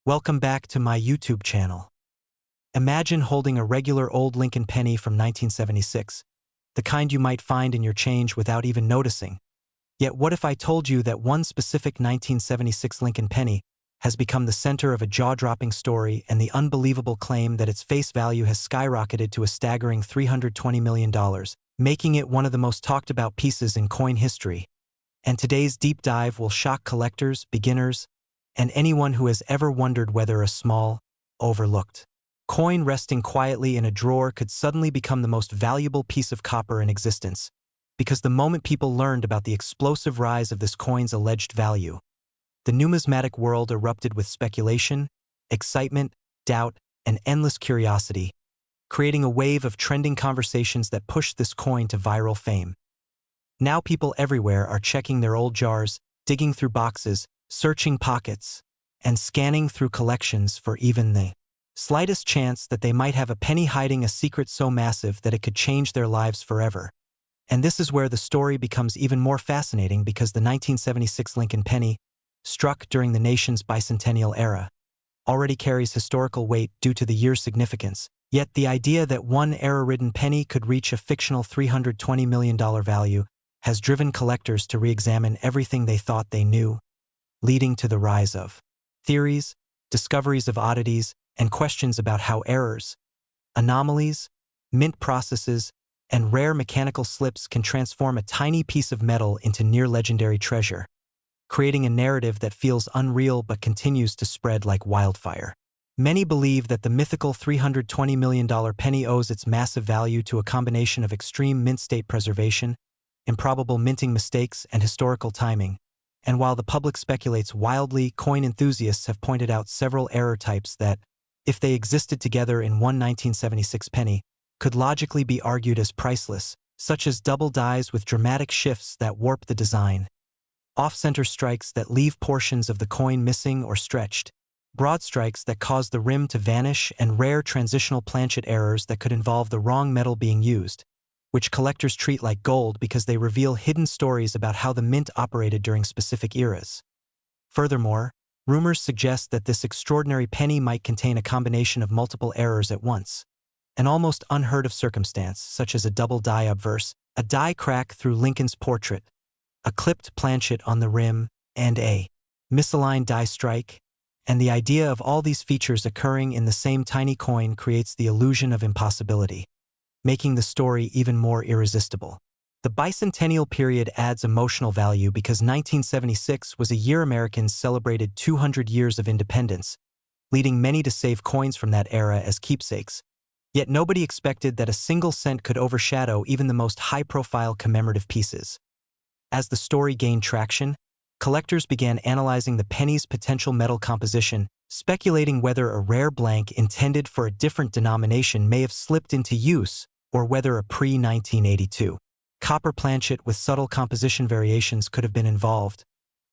Welcome back to my YouTube channel. Imagine holding a regular old Lincoln penny from 1976, the kind you might find in your change without even noticing. Yet what if I told you that one specific 1976 Lincoln penny has become the center of a jaw-dropping story and the unbelievable claim that its face value has skyrocketed to a staggering $320 million, making it one of the most talked about pieces in coin history. And today's deep dive will shock collectors, beginners, and anyone who has ever wondered whether a small, overlooked coin resting quietly in a drawer could suddenly become the most valuable piece of copper in existence, because the moment people learned about the explosive rise of this coin's alleged value, the numismatic world erupted with speculation, excitement, doubt, and endless curiosity, creating a wave of trending conversations that pushed this coin to viral fame. Now people everywhere are checking their old jars, digging through boxes, searching pockets, and scanning through collections for even the slightest chance that they might have a penny hiding a secret so massive that it could change their lives forever. And this is where the story becomes even more fascinating, because the 1976 Lincoln penny, struck during the nation's bicentennial era, already carries historical weight due to the year's significance. Yet the idea that one era-ridden penny could reach a fictional $320 million value has driven collectors to re-examine everything they thought they knew, leading to the rise of theories, discoveries of oddities, and questions about how errors, anomalies, mint processes, and rare mechanical slips can transform a tiny piece of metal into near-legendary treasure, creating a narrative that feels unreal but continues to spread like wildfire. Many believe that the mythical $320 million penny owes its massive value to a combination of extreme mint state preservation, improbable minting mistakes, and historical timing. And while the public speculates wildly, coin enthusiasts have pointed out several error types that, if they existed together in one 1976 penny, could logically be argued as priceless, such as double dies with dramatic shifts that warp the design, off-center strikes that leave portions of the coin missing or stretched, broad strikes that cause the rim to vanish, and rare transitional planchet errors that could involve the wrong metal being used, which collectors treat like gold because they reveal hidden stories about how the mint operated during specific eras. Furthermore, rumors suggest that this extraordinary penny might contain a combination of multiple errors at once, an almost unheard of circumstance such as a double die obverse, a die crack through Lincoln's portrait, a clipped planchet on the rim, and a misaligned die strike. And the idea of all these features occurring in the same tiny coin creates the illusion of impossibility, making the story even more irresistible. The bicentennial period adds emotional value because 1976 was a year Americans celebrated 200 years of independence, leading many to save coins from that era as keepsakes. Yet nobody expected that a single cent could overshadow even the most high-profile commemorative pieces. As the story gained traction, collectors began analyzing the penny's potential metal composition, speculating whether a rare blank intended for a different denomination may have slipped into use, or whether a pre-1982 copper planchet with subtle composition variations could have been involved,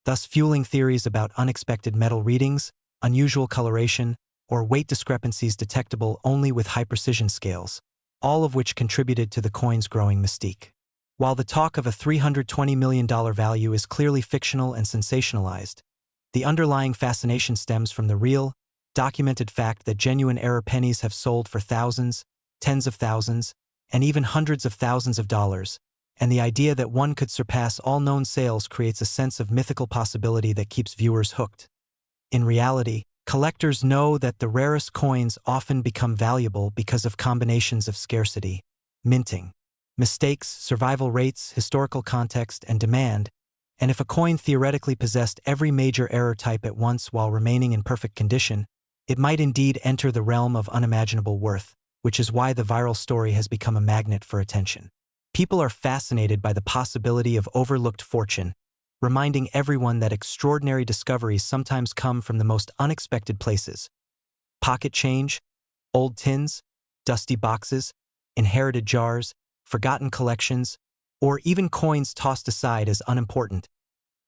thus fueling theories about unexpected metal readings, unusual coloration, or weight discrepancies detectable only with high-precision scales, all of which contributed to the coin's growing mystique. While the talk of a $320 million value is clearly fictional and sensationalized, the underlying fascination stems from the real, documented fact that genuine error pennies have sold for thousands, tens of thousands, and even hundreds of thousands of dollars, and the idea that one could surpass all known sales creates a sense of mythical possibility that keeps viewers hooked. In reality, collectors know that the rarest coins often become valuable because of combinations of scarcity, minting, mistakes, survival rates, historical context, and demand, and if a coin theoretically possessed every major error type at once while remaining in perfect condition, it might indeed enter the realm of unimaginable worth, which is why the viral story has become a magnet for attention. People are fascinated by the possibility of overlooked fortune, reminding everyone that extraordinary discoveries sometimes come from the most unexpected places. Pocket change, old tins, dusty boxes, inherited jars, forgotten collections, or even coins tossed aside as unimportant.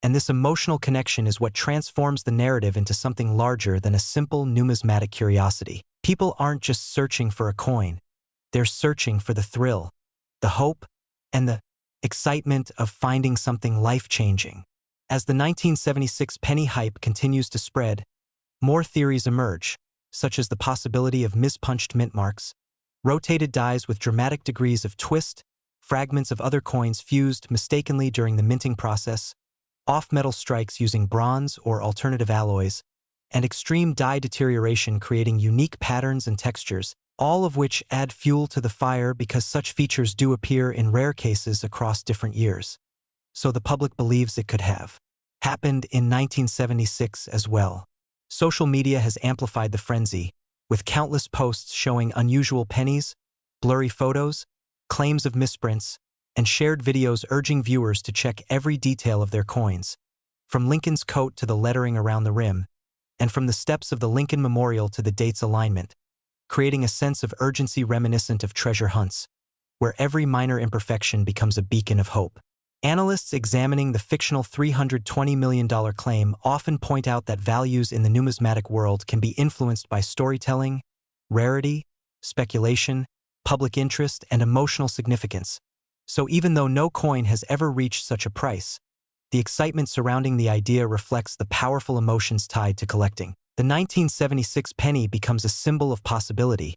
And this emotional connection is what transforms the narrative into something larger than a simple numismatic curiosity. People aren't just searching for a coin, they're searching for the thrill, the hope, and the excitement of finding something life-changing. As the 1976 penny hype continues to spread, more theories emerge, such as the possibility of mispunched mint marks, rotated dies with dramatic degrees of twist, fragments of other coins fused mistakenly during the minting process, off-metal strikes using bronze or alternative alloys, and extreme die deterioration creating unique patterns and textures, all of which add fuel to the fire because such features do appear in rare cases across different years. So the public believes it could have happened in 1976 as well. Social media has amplified the frenzy, with countless posts showing unusual pennies, blurry photos, claims of misprints, and shared videos urging viewers to check every detail of their coins, from Lincoln's coat to the lettering around the rim, and from the steps of the Lincoln Memorial to the date's alignment, creating a sense of urgency reminiscent of treasure hunts, where every minor imperfection becomes a beacon of hope. Analysts examining the fictional $320 million claim often point out that values in the numismatic world can be influenced by storytelling, rarity, speculation, public interest, and emotional significance. So even though no coin has ever reached such a price, the excitement surrounding the idea reflects the powerful emotions tied to collecting. The 1976 penny becomes a symbol of possibility,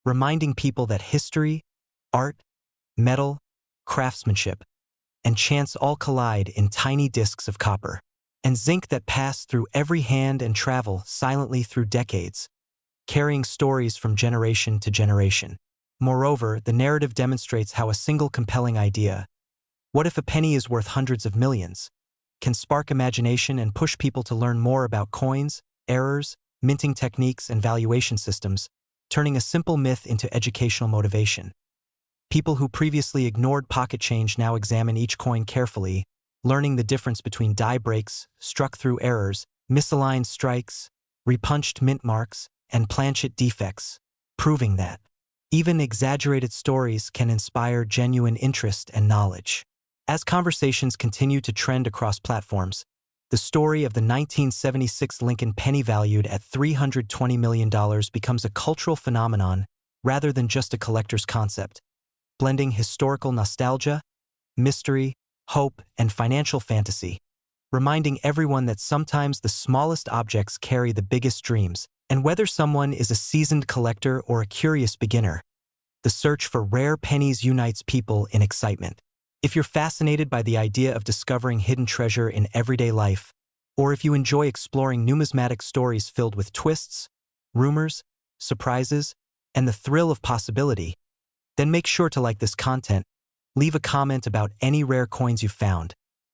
reminding people that history, art, metal, craftsmanship, and chance all collide in tiny discs of copper and zinc that pass through every hand and travel silently through decades, carrying stories from generation to generation. Moreover, the narrative demonstrates how a single compelling idea, what if a penny is worth hundreds of millions, can spark imagination and push people to learn more about coins, errors, minting techniques, and valuation systems, turning a simple myth into educational motivation. People who previously ignored pocket change now examine each coin carefully, learning the difference between die breaks, struck-through errors, misaligned strikes, repunched mint marks, and planchet defects, proving that even exaggerated stories can inspire genuine interest and knowledge. As conversations continue to trend across platforms, the story of the 1976 Lincoln penny valued at $320 million becomes a cultural phenomenon rather than just a collector's concept, blending historical nostalgia, mystery, hope, and financial fantasy, reminding everyone that sometimes the smallest objects carry the biggest dreams. And whether someone is a seasoned collector or a curious beginner, the search for rare pennies unites people in excitement. If you're fascinated by the idea of discovering hidden treasure in everyday life, or if you enjoy exploring numismatic stories filled with twists, rumors, surprises, and the thrill of possibility, then make sure to like this content, leave a comment about any rare coins you found,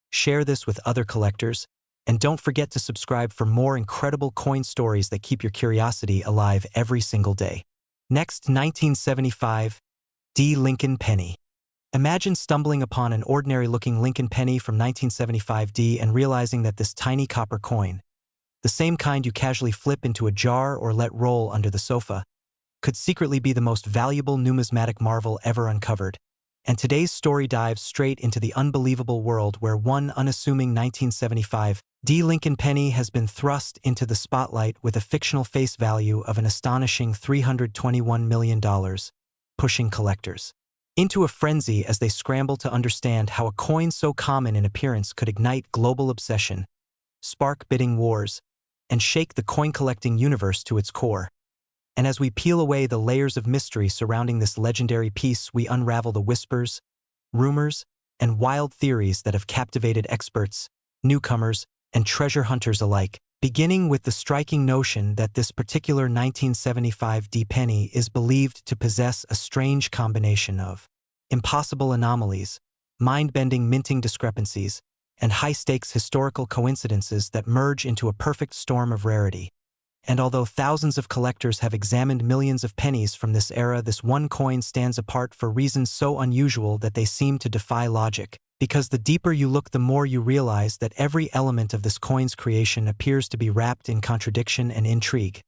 share this with other collectors, and don't forget to subscribe for more incredible coin stories that keep your curiosity alive every single day. Next, 1975 D. Lincoln penny. Imagine stumbling upon an ordinary-looking Lincoln penny from 1975 D and realizing that this tiny copper coin, the same kind you casually flip into a jar or let roll under the sofa, could secretly be the most valuable numismatic marvel ever uncovered. And today's story dives straight into the unbelievable world where one unassuming 1975 D. Lincoln penny has been thrust into the spotlight with a fictional face value of an astonishing $321 million, pushing collectors into a frenzy as they scramble to understand how a coin so common in appearance could ignite global obsession, spark bidding wars, and shake the coin-collecting universe to its core. And as we peel away the layers of mystery surrounding this legendary piece, we unravel the whispers, rumors, and wild theories that have captivated experts, newcomers, and treasure hunters alike, beginning with the striking notion that this particular 1975 D penny is believed to possess a strange combination of impossible anomalies, mind-bending minting discrepancies, and high-stakes historical coincidences that merge into a perfect storm of rarity. And although thousands of collectors have examined millions of pennies from this era, this one coin stands apart for reasons so unusual that they seem to defy logic. Because the deeper you look, the more you realize that every element of this coin's creation appears to be wrapped in contradiction and intrigue.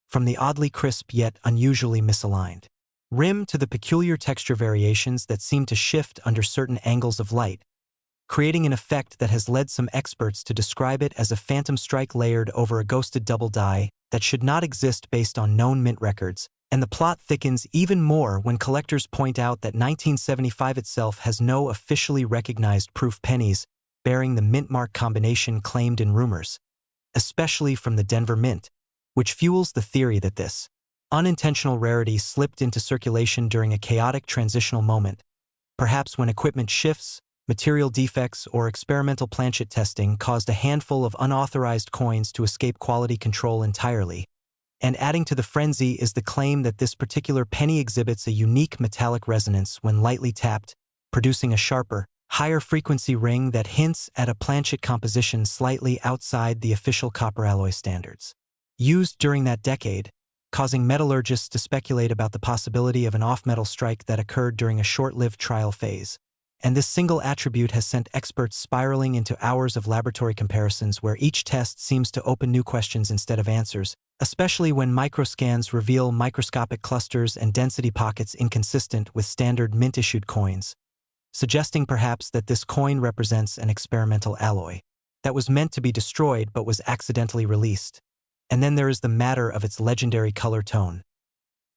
From the oddly crisp yet unusually misaligned rim to the peculiar texture variations that seem to shift under certain angles of light, creating an effect that has led some experts to describe it as a phantom strike layered over a ghosted double die that should not exist based on known mint records. And the plot thickens even more when collectors point out that 1975 itself has no officially recognized proof pennies bearing the mint mark combination claimed in rumors, especially from the Denver Mint, which fuels the theory that this unintentional rarity slipped into circulation during a chaotic transitional moment, perhaps when equipment shifts, material defects, or experimental planchet testing caused a handful of unauthorized coins to escape quality control entirely. And adding to the frenzy is the claim that this particular penny exhibits a unique metallic resonance when lightly tapped, producing a sharper, higher frequency ring that hints at a planchet composition slightly outside the official copper alloy standards used during that decade, causing metallurgists to speculate about the possibility of an off-metal strike that occurred during a short-lived trial phase. And this single attribute has sent experts spiraling into hours of laboratory comparisons where each test seems to open new questions instead of answers, especially when microscans reveal microscopic clusters and density pockets inconsistent with standard mint-issued coins, suggesting perhaps that this coin represents an experimental alloy that was meant to be destroyed but was accidentally released. And then there is the matter of its legendary color tone.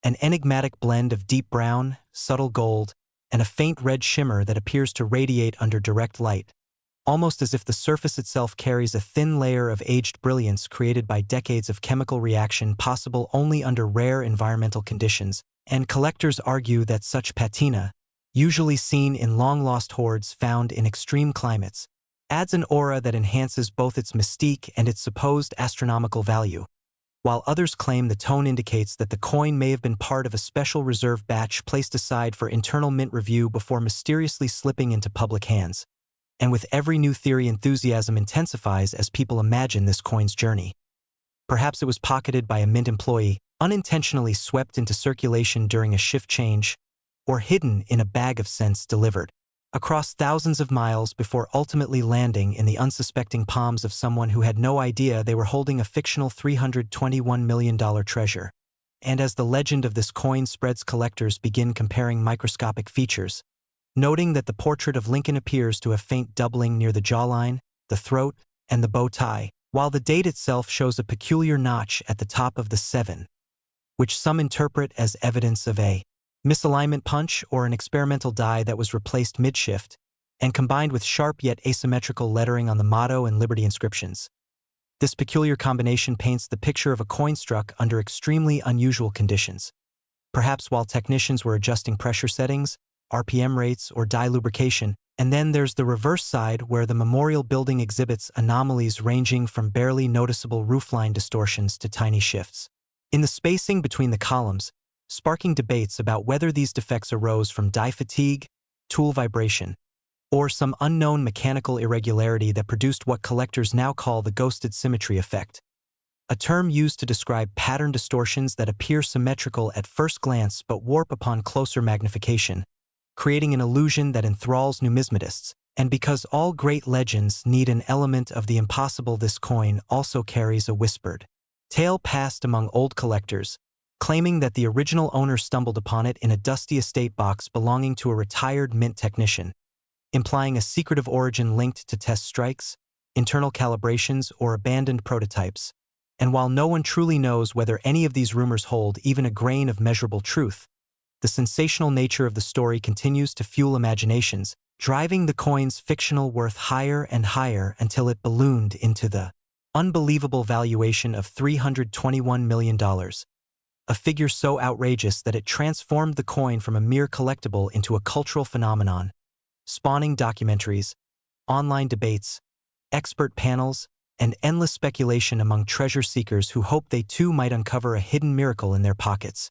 An enigmatic blend of deep brown, subtle gold, and a faint red shimmer that appears to radiate under direct light, almost as if the surface itself carries a thin layer of aged brilliance created by decades of chemical reaction possible only under rare environmental conditions, and collectors argue that such patina, usually seen in long-lost hoards found in extreme climates, adds an aura that enhances both its mystique and its supposed astronomical value, while others claim the tone indicates that the coin may have been part of a special reserve batch placed aside for internal mint review before mysteriously slipping into public hands. And with every new theory, enthusiasm intensifies as people imagine this coin's journey. Perhaps it was pocketed by a mint employee, unintentionally swept into circulation during a shift change, or hidden in a bag of cents delivered across thousands of miles before ultimately landing in the unsuspecting palms of someone who had no idea they were holding a fictional $321 million treasure. And as the legend of this coin spreads, collectors begin comparing microscopic features, noting that the portrait of Lincoln appears to have faint doubling near the jawline, the throat, and the bow tie, while the date itself shows a peculiar notch at the top of the 7, which some interpret as evidence of a misalignment punch or an experimental die that was replaced mid-shift, and combined with sharp yet asymmetrical lettering on the motto and Liberty inscriptions. This peculiar combination paints the picture of a coin struck under extremely unusual conditions, perhaps while technicians were adjusting pressure settings, RPM rates, or die lubrication. And then there's the reverse side where the memorial building exhibits anomalies ranging from barely noticeable roofline distortions to tiny shifts in the spacing between the columns, sparking debates about whether these defects arose from die fatigue, tool vibration, or some unknown mechanical irregularity that produced what collectors now call the ghosted symmetry effect, a term used to describe pattern distortions that appear symmetrical at first glance but warp upon closer magnification, creating an illusion that enthralls numismatists. And because all great legends need an element of the impossible, this coin also carries a whispered tale passed among old collectors, claiming that the original owner stumbled upon it in a dusty estate box belonging to a retired mint technician, implying a secretive origin linked to test strikes, internal calibrations, or abandoned prototypes. And while no one truly knows whether any of these rumors hold even a grain of measurable truth, the sensational nature of the story continues to fuel imaginations, driving the coin's fictional worth higher and higher until it ballooned into the unbelievable valuation of $321 million. A figure so outrageous that it transformed the coin from a mere collectible into a cultural phenomenon, spawning documentaries, online debates, expert panels, and endless speculation among treasure seekers who hope they too might uncover a hidden miracle in their pockets.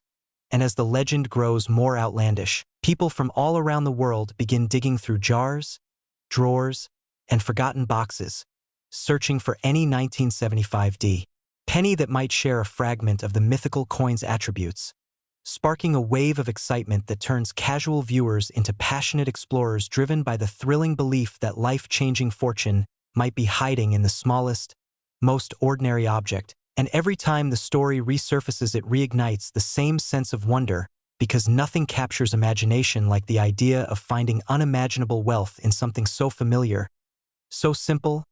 And as the legend grows more outlandish, people from all around the world begin digging through jars, drawers, and forgotten boxes, searching for any 1975D penny that might share a fragment of the mythical coin's attributes, sparking a wave of excitement that turns casual viewers into passionate explorers driven by the thrilling belief that life-changing fortune might be hiding in the smallest, most ordinary object. And every time the story resurfaces, it reignites the same sense of wonder, because nothing captures imagination like the idea of finding unimaginable wealth in something so familiar, so simple,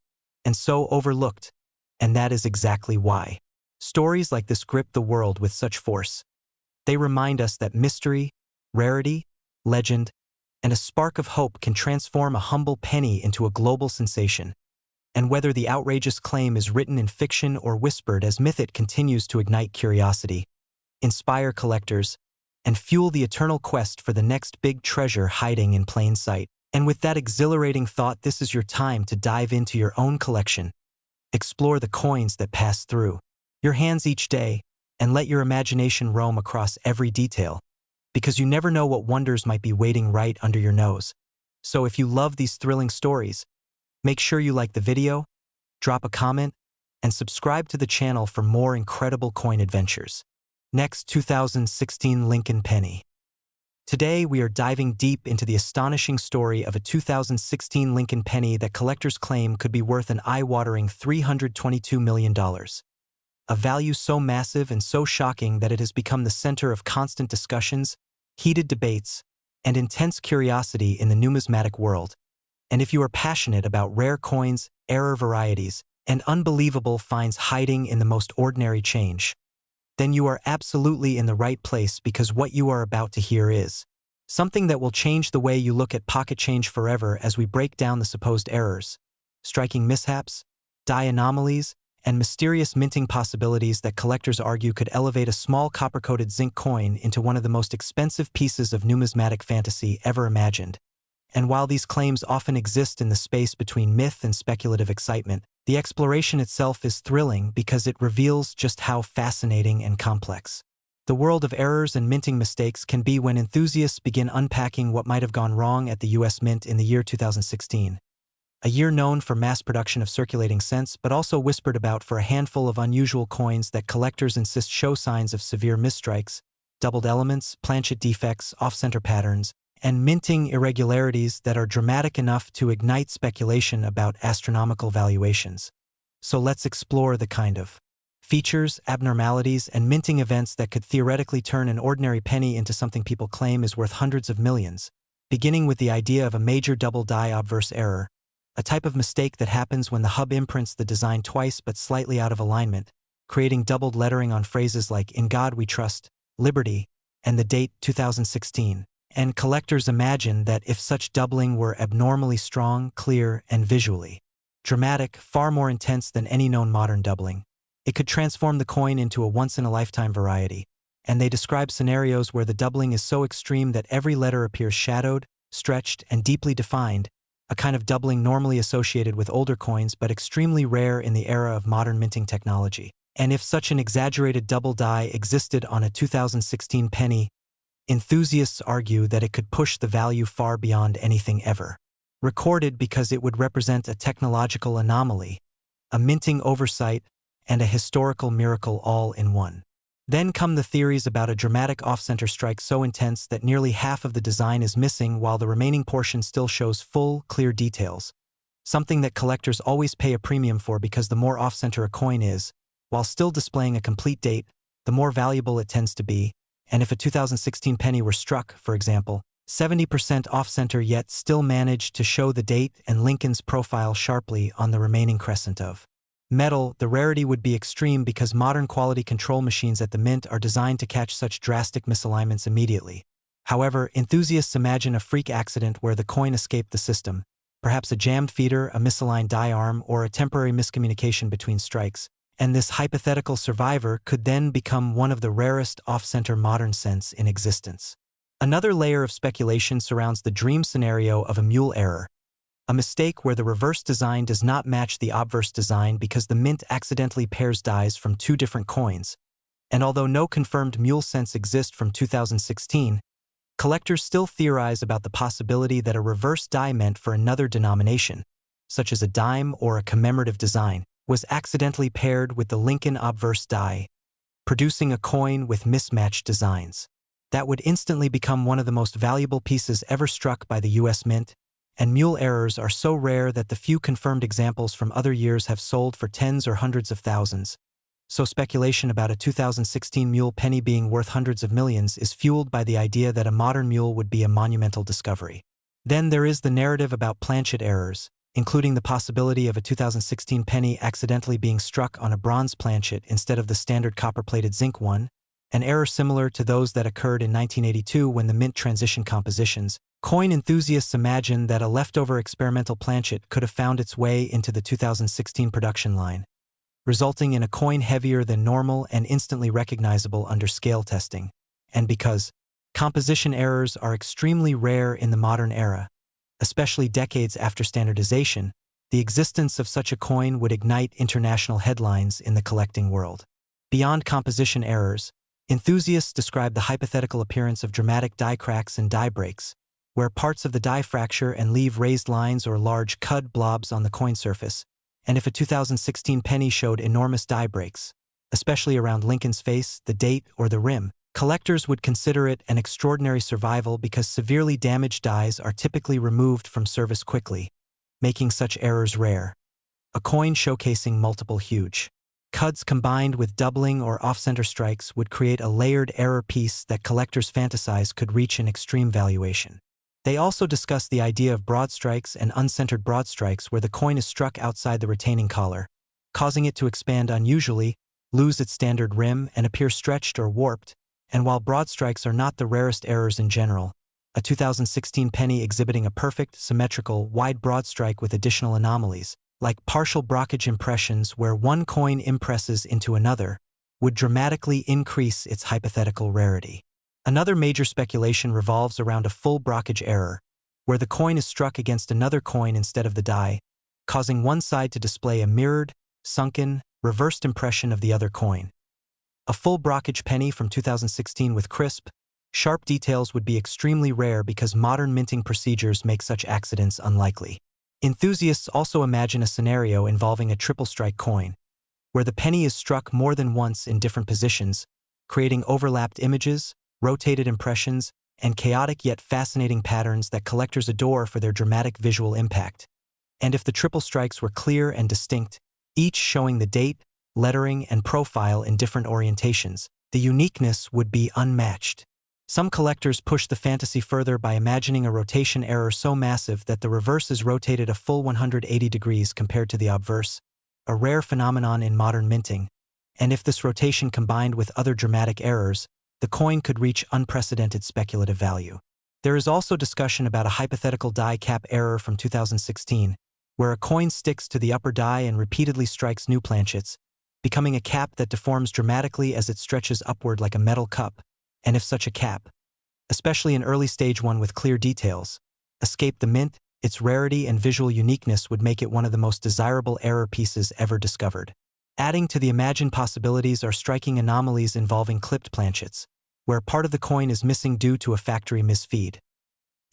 and so overlooked. And that is exactly why stories like this grip the world with such force. They remind us that mystery, rarity, legend, and a spark of hope can transform a humble penny into a global sensation. And whether the outrageous claim is written in fiction or whispered as myth, it continues to ignite curiosity, inspire collectors, and fuel the eternal quest for the next big treasure hiding in plain sight. And with that exhilarating thought, this is your time to dive into your own collection. Explore the coins that pass through your hands each day, and let your imagination roam across every detail, because you never know what wonders might be waiting right under your nose. So if you love these thrilling stories, make sure you like the video, drop a comment, and subscribe to the channel for more incredible coin adventures. Next, 2016 Lincoln Penny. Today, we are diving deep into the astonishing story of a 2016 Lincoln Penny that collectors claim could be worth an eye-watering $322 million. A value so massive and so shocking that it has become the center of constant discussions, heated debates, and intense curiosity in the numismatic world. And if you are passionate about rare coins, rare varieties, and unbelievable finds hiding in the most ordinary change, then you are absolutely in the right place, because what you are about to hear is something that will change the way you look at pocket change forever, as we break down the supposed errors, striking mishaps, die anomalies, and mysterious minting possibilities that collectors argue could elevate a small copper-coated zinc coin into one of the most expensive pieces of numismatic fantasy ever imagined. And while these claims often exist in the space between myth and speculative excitement, the exploration itself is thrilling because it reveals just how fascinating and complex the world of errors and minting mistakes can be when enthusiasts begin unpacking what might have gone wrong at the US Mint in the year 2016. A year known for mass production of circulating cents, but also whispered about for a handful of unusual coins that collectors insist show signs of severe misstrikes, doubled elements, planchet defects, off-center patterns, and minting irregularities that are dramatic enough to ignite speculation about astronomical valuations. So let's explore the kind of features, abnormalities, and minting events that could theoretically turn an ordinary penny into something people claim is worth hundreds of millions, beginning with the idea of a major double die obverse error, a type of mistake that happens when the hub imprints the design twice but slightly out of alignment, creating doubled lettering on phrases like "In God We Trust," "Liberty," and the date 2016. And collectors imagine that if such doubling were abnormally strong, clear, and visually dramatic, far more intense than any known modern doubling, it could transform the coin into a once-in-a-lifetime variety. And they describe scenarios where the doubling is so extreme that every letter appears shadowed, stretched, and deeply defined, a kind of doubling normally associated with older coins but extremely rare in the era of modern minting technology. And if such an exaggerated double die existed on a 2016 penny, enthusiasts argue that it could push the value far beyond anything ever recorded, because it would represent a technological anomaly, a minting oversight, and a historical miracle all in one. Then come the theories about a dramatic off-center strike so intense that nearly half of the design is missing while the remaining portion still shows full, clear details, something that collectors always pay a premium for, because the more off-center a coin is, while still displaying a complete date, the more valuable it tends to be. And if a 2016 penny were struck, for example, 70% off-center yet still managed to show the date and Lincoln's profile sharply on the remaining crescent of metal, the rarity would be extreme, because modern quality control machines at the mint are designed to catch such drastic misalignments immediately. However, enthusiasts imagine a freak accident where the coin escaped the system, perhaps a jammed feeder, a misaligned die arm, or a temporary miscommunication between strikes, and this hypothetical survivor could then become one of the rarest off-center modern cents in existence. Another layer of speculation surrounds the dream scenario of a mule error, a mistake where the reverse design does not match the obverse design because the mint accidentally pairs dies from two different coins. And although no confirmed mule cents exist from 2016, collectors still theorize about the possibility that a reverse die meant for another denomination, such as a dime or a commemorative design, was accidentally paired with the Lincoln obverse die, producing a coin with mismatched designs. That would instantly become one of the most valuable pieces ever struck by the US Mint, and mule errors are so rare that the few confirmed examples from other years have sold for tens or hundreds of thousands. So speculation about a 2016 mule penny being worth hundreds of millions is fueled by the idea that a modern mule would be a monumental discovery. Then there is the narrative about planchet errors, including the possibility of a 2016 penny accidentally being struck on a bronze planchet instead of the standard copper-plated zinc one, an error similar to those that occurred in 1982 when the mint transition compositions, Coin enthusiasts imagine that a leftover experimental planchet could have found its way into the 2016 production line, resulting in a coin heavier than normal and instantly recognizable under scale testing. And because composition errors are extremely rare in the modern era, especially decades after standardization, the existence of such a coin would ignite international headlines in the collecting world. Beyond composition errors, enthusiasts describe the hypothetical appearance of dramatic die cracks and die breaks, where parts of the die fracture and leave raised lines or large cud blobs on the coin surface. And if a 2016 penny showed enormous die breaks, especially around Lincoln's face, the date, or the rim, collectors would consider it an extraordinary survival because severely damaged dies are typically removed from service quickly, making such errors rare. A coin showcasing multiple huge cuds combined with doubling or off-center strikes would create a layered error piece that collectors fantasize could reach an extreme valuation. They also discuss the idea of broad strikes and uncentered broad strikes where the coin is struck outside the retaining collar, causing it to expand unusually, lose its standard rim, and appear stretched or warped. And while broad strikes are not the rarest errors in general, a 2016 penny exhibiting a perfect, symmetrical, wide broad strike with additional anomalies, like partial brockage impressions where one coin impresses into another, would dramatically increase its hypothetical rarity. Another major speculation revolves around a full brockage error, where the coin is struck against another coin instead of the die, causing one side to display a mirrored, sunken, reversed impression of the other coin. A full brockage penny from 2016 with crisp, sharp details would be extremely rare because modern minting procedures make such accidents unlikely. Enthusiasts also imagine a scenario involving a triple strike coin, where the penny is struck more than once in different positions, creating overlapped images, rotated impressions, and chaotic yet fascinating patterns that collectors adore for their dramatic visual impact. And if the triple strikes were clear and distinct, each showing the date, lettering, and profile in different orientations, the uniqueness would be unmatched. Some collectors push the fantasy further by imagining a rotation error so massive that the reverse is rotated a full 180 degrees compared to the obverse, a rare phenomenon in modern minting. And if this rotation combined with other dramatic errors, the coin could reach unprecedented speculative value. There is also discussion about a hypothetical die cap error from 2016, where a coin sticks to the upper die and repeatedly strikes new planchets, becoming a cap that deforms dramatically as it stretches upward like a metal cup. And if such a cap, especially an early-stage one with clear details, escaped the mint, its rarity and visual uniqueness would make it one of the most desirable error pieces ever discovered. Adding to the imagined possibilities are striking anomalies involving clipped planchets, where part of the coin is missing due to a factory misfeed.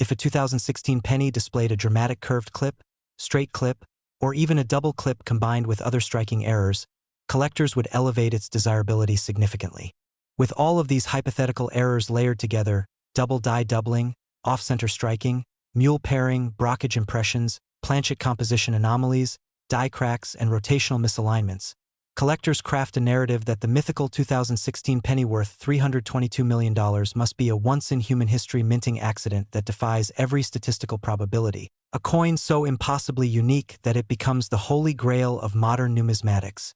If a 2016 penny displayed a dramatic curved clip, straight clip, or even a double clip combined with other striking errors, collectors would elevate its desirability significantly. With all of these hypothetical errors layered together, double die doubling, off-center striking, mule pairing, brockage impressions, planchet composition anomalies, die cracks, and rotational misalignments, collectors craft a narrative that the mythical 2016 penny worth $322 million must be a once-in-human-history minting accident that defies every statistical probability, a coin so impossibly unique that it becomes the holy grail of modern numismatics.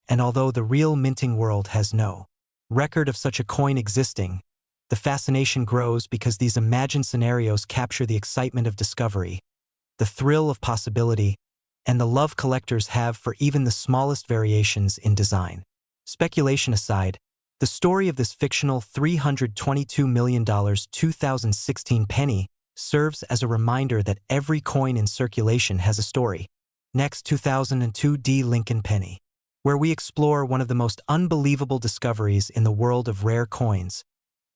And although the real minting world has no record of such a coin existing, the fascination grows because these imagined scenarios capture the excitement of discovery, the thrill of possibility, and the love collectors have for even the smallest variations in design. Speculation aside, the story of this fictional $322 million 2016 penny serves as a reminder that every coin in circulation has a story. Next, 2002 D. Lincoln penny, where we explore one of the most unbelievable discoveries in the world of rare coins.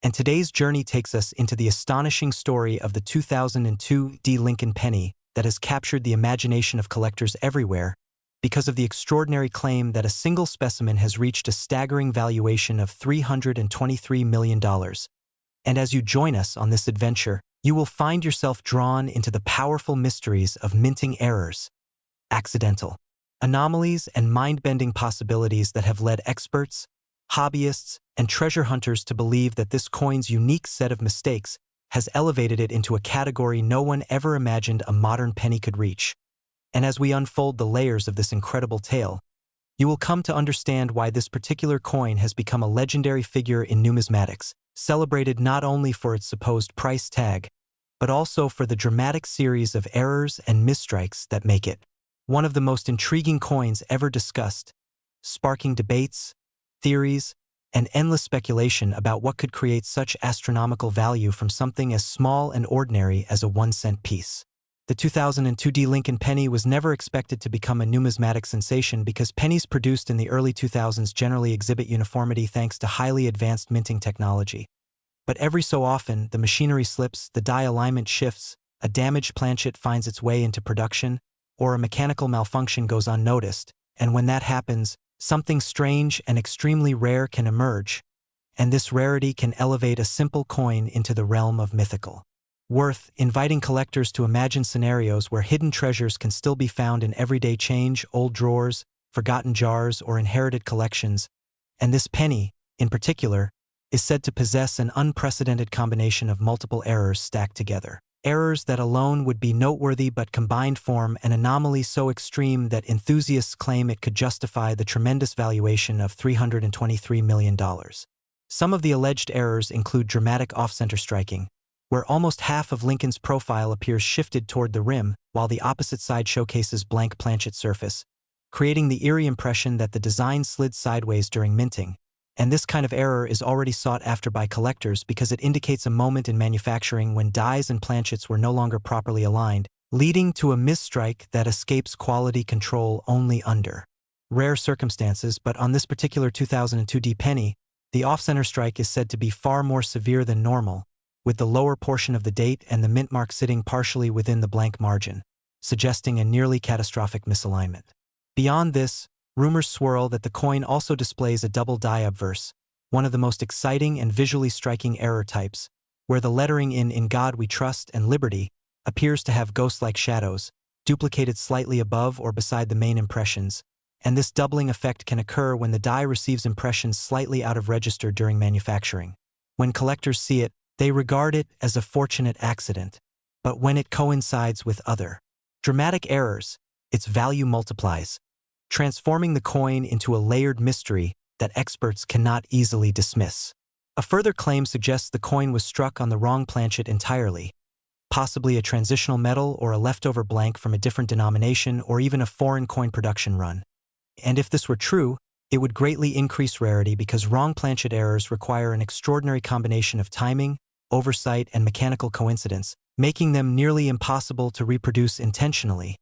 And today's journey takes us into the astonishing story of the 2002 D. Lincoln penny that has captured the imagination of collectors everywhere because of the extraordinary claim that a single specimen has reached a staggering valuation of $323 million. And as you join us on this adventure, you will find yourself drawn into the powerful mysteries of minting errors, accidental anomalies, and mind-bending possibilities that have led experts, hobbyists, and treasure hunters to believe that this coin's unique set of mistakes has elevated it into a category no one ever imagined a modern penny could reach. And as we unfold the layers of this incredible tale, you will come to understand why this particular coin has become a legendary figure in numismatics, celebrated not only for its supposed price tag, but also for the dramatic series of errors and misstrikes that make it one of the most intriguing coins ever discussed, sparking debates, theories, and endless speculation about what could create such astronomical value from something as small and ordinary as a 1-cent piece. The 2002 Lincoln penny was never expected to become a numismatic sensation because pennies produced in the early 2000s generally exhibit uniformity thanks to highly advanced minting technology. But every so often, the machinery slips, the die alignment shifts, a damaged planchet finds its way into production, or a mechanical malfunction goes unnoticed, and when that happens, something strange and extremely rare can emerge, and this rarity can elevate a simple coin into the realm of mythical worth, inviting collectors to imagine scenarios where hidden treasures can still be found in everyday change, old drawers, forgotten jars, or inherited collections. And this penny, in particular, is said to possess an unprecedented combination of multiple errors stacked together. Errors that alone would be noteworthy but combined form an anomaly so extreme that enthusiasts claim it could justify the tremendous valuation of $323 million. Some of the alleged errors include dramatic off-center striking, where almost half of Lincoln's profile appears shifted toward the rim while the opposite side showcases blank planchet surface, creating the eerie impression that the design slid sideways during minting. And this kind of error is already sought after by collectors because it indicates a moment in manufacturing when dies and planchets were no longer properly aligned, leading to a misstrike that escapes quality control only under rare circumstances. But on this particular 2002 penny, the off-center strike is said to be far more severe than normal, with the lower portion of the date and the mint mark sitting partially within the blank margin, suggesting a nearly catastrophic misalignment. Beyond this, rumors swirl that the coin also displays a double die obverse, one of the most exciting and visually striking error types, where the lettering "In God We Trust" and "Liberty" appears to have ghost-like shadows, duplicated slightly above or beside the main impressions, and this doubling effect can occur when the die receives impressions slightly out of register during manufacturing. When collectors see it, they regard it as a fortunate accident, but when it coincides with other dramatic errors, its value multiplies, transforming the coin into a layered mystery that experts cannot easily dismiss. A further claim suggests the coin was struck on the wrong planchet entirely, possibly a transitional metal or a leftover blank from a different denomination or even a foreign coin production run. And if this were true, it would greatly increase rarity because wrong planchet errors require an extraordinary combination of timing, oversight, and mechanical coincidence, making them nearly impossible to reproduce intentionally.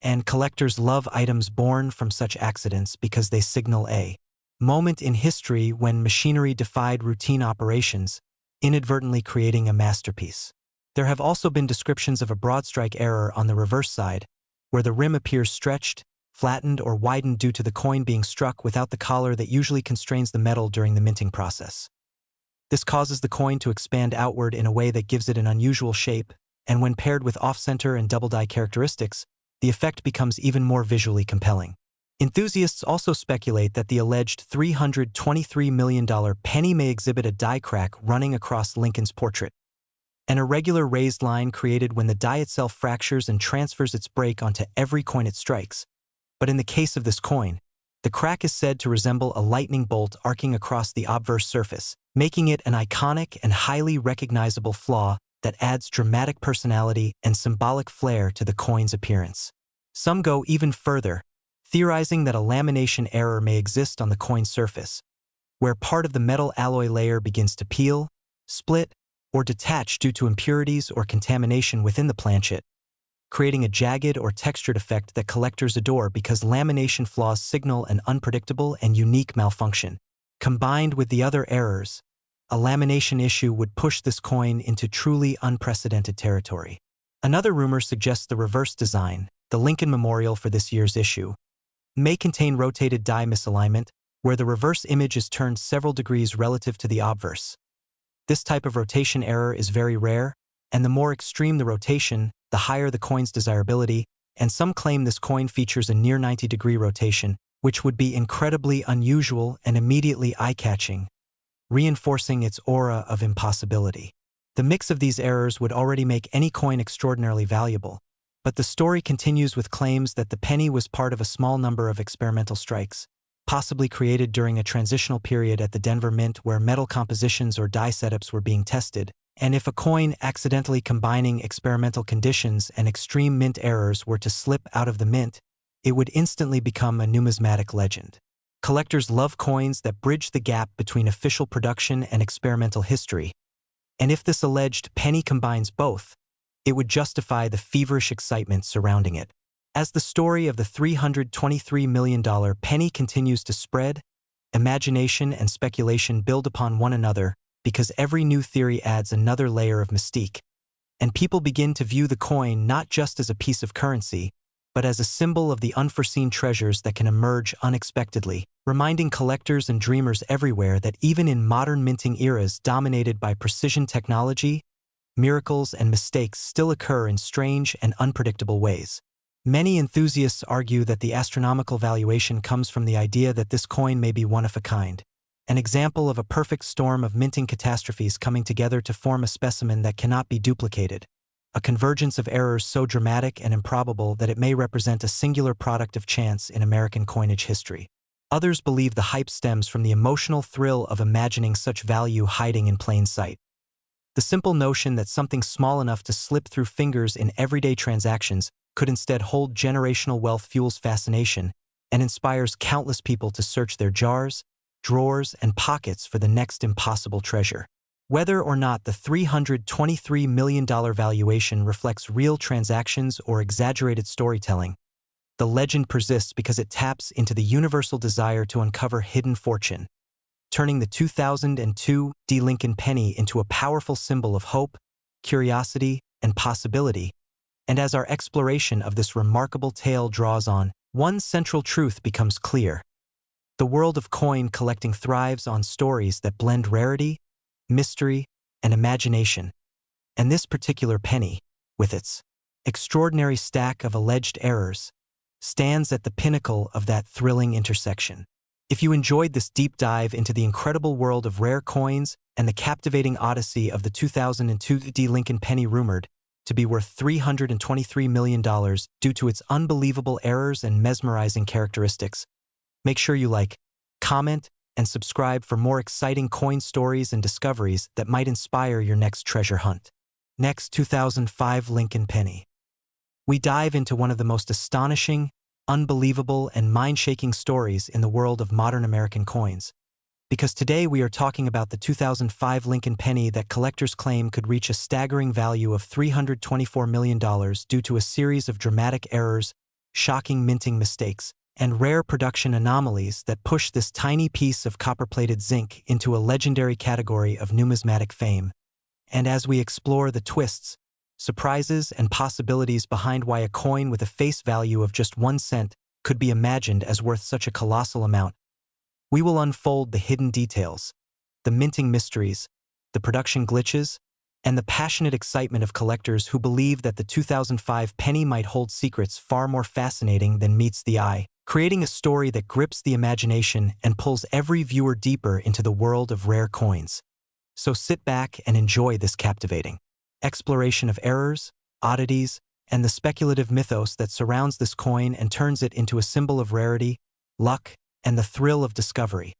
And collectors love items born from such accidents because they signal a moment in history when machinery defied routine operations, inadvertently creating a masterpiece. There have also been descriptions of a broad strike error on the reverse side, where the rim appears stretched, flattened, or widened due to the coin being struck without the collar that usually constrains the metal during the minting process. This causes the coin to expand outward in a way that gives it an unusual shape, and when paired with off-center and double die characteristics, the effect becomes even more visually compelling. Enthusiasts also speculate that the alleged $323 million penny may exhibit a die crack running across Lincoln's portrait, an irregular raised line created when the die itself fractures and transfers its break onto every coin it strikes. But in the case of this coin, the crack is said to resemble a lightning bolt arcing across the obverse surface, making it an iconic and highly recognizable flaw that adds dramatic personality and symbolic flair to the coin's appearance. Some go even further, theorizing that a lamination error may exist on the coin's surface, where part of the metal alloy layer begins to peel, split, or detach due to impurities or contamination within the planchet, creating a jagged or textured effect that collectors adore because lamination flaws signal an unpredictable and unique malfunction. Combined with the other errors, a lamination issue would push this coin into truly unprecedented territory. Another rumor suggests the reverse design, the Lincoln Memorial for this year's issue, may contain rotated die misalignment, where the reverse image is turned several degrees relative to the obverse. This type of rotation error is very rare, and the more extreme the rotation, the higher the coin's desirability, and some claim this coin features a near 90-degree rotation, which would be incredibly unusual and immediately eye-catching, reinforcing its aura of impossibility. The mix of these errors would already make any coin extraordinarily valuable, but the story continues with claims that the penny was part of a small number of experimental strikes, possibly created during a transitional period at the Denver Mint where metal compositions or die setups were being tested, And if a coin accidentally combining experimental conditions and extreme mint errors were to slip out of the mint, it would instantly become a numismatic legend. Collectors love coins that bridge the gap between official production and experimental history, and if this alleged penny combines both, it would justify the feverish excitement surrounding it. As the story of the $323 million penny continues to spread, imagination and speculation build upon one another because every new theory adds another layer of mystique, and people begin to view the coin not just as a piece of currency, but as a symbol of the unforeseen treasures that can emerge unexpectedly, reminding collectors and dreamers everywhere that even in modern minting eras dominated by precision technology, miracles and mistakes still occur in strange and unpredictable ways. Many enthusiasts argue that the astronomical valuation comes from the idea that this coin may be one of a kind, an example of a perfect storm of minting catastrophes coming together to form a specimen that cannot be duplicated, a convergence of errors so dramatic and improbable that it may represent a singular product of chance in American coinage history. Others believe the hype stems from the emotional thrill of imagining such value hiding in plain sight. The simple notion that something small enough to slip through fingers in everyday transactions could instead hold generational wealth fuels fascination and inspires countless people to search their jars, drawers, and pockets for the next impossible treasure. Whether or not the $323 million valuation reflects real transactions or exaggerated storytelling, the legend persists because it taps into the universal desire to uncover hidden fortune, turning the 2002 D. Lincoln penny into a powerful symbol of hope, curiosity, and possibility. And as our exploration of this remarkable tale draws on, one central truth becomes clear. The world of coin collecting thrives on stories that blend rarity, mystery, and imagination, and this particular penny, with its extraordinary stack of alleged errors, stands at the pinnacle of that thrilling intersection. If you enjoyed this deep dive into the incredible world of rare coins and the captivating odyssey of the 2002 D. Lincoln penny rumored to be worth $323 million due to its unbelievable errors and mesmerizing characteristics, make sure you like, comment, and subscribe for more exciting coin stories and discoveries that might inspire your next treasure hunt. Next, 2005 Lincoln penny. We dive into one of the most astonishing, unbelievable, and mind-shaking stories in the world of modern American coins. Because today we are talking about the 2005 Lincoln penny that collectors claim could reach a staggering value of $324 million due to a series of dramatic errors, shocking minting mistakes, and rare production anomalies that push this tiny piece of copper-plated zinc into a legendary category of numismatic fame. And as we explore the twists, surprises, and possibilities behind why a coin with a face value of just 1 cent could be imagined as worth such a colossal amount, we will unfold the hidden details, the minting mysteries, the production glitches, and the passionate excitement of collectors who believe that the 2005 penny might hold secrets far more fascinating than meets the eye, creating a story that grips the imagination and pulls every viewer deeper into the world of rare coins. So sit back and enjoy this captivating exploration of errors, oddities, and the speculative mythos that surrounds this coin and turns it into a symbol of rarity, luck, and the thrill of discovery.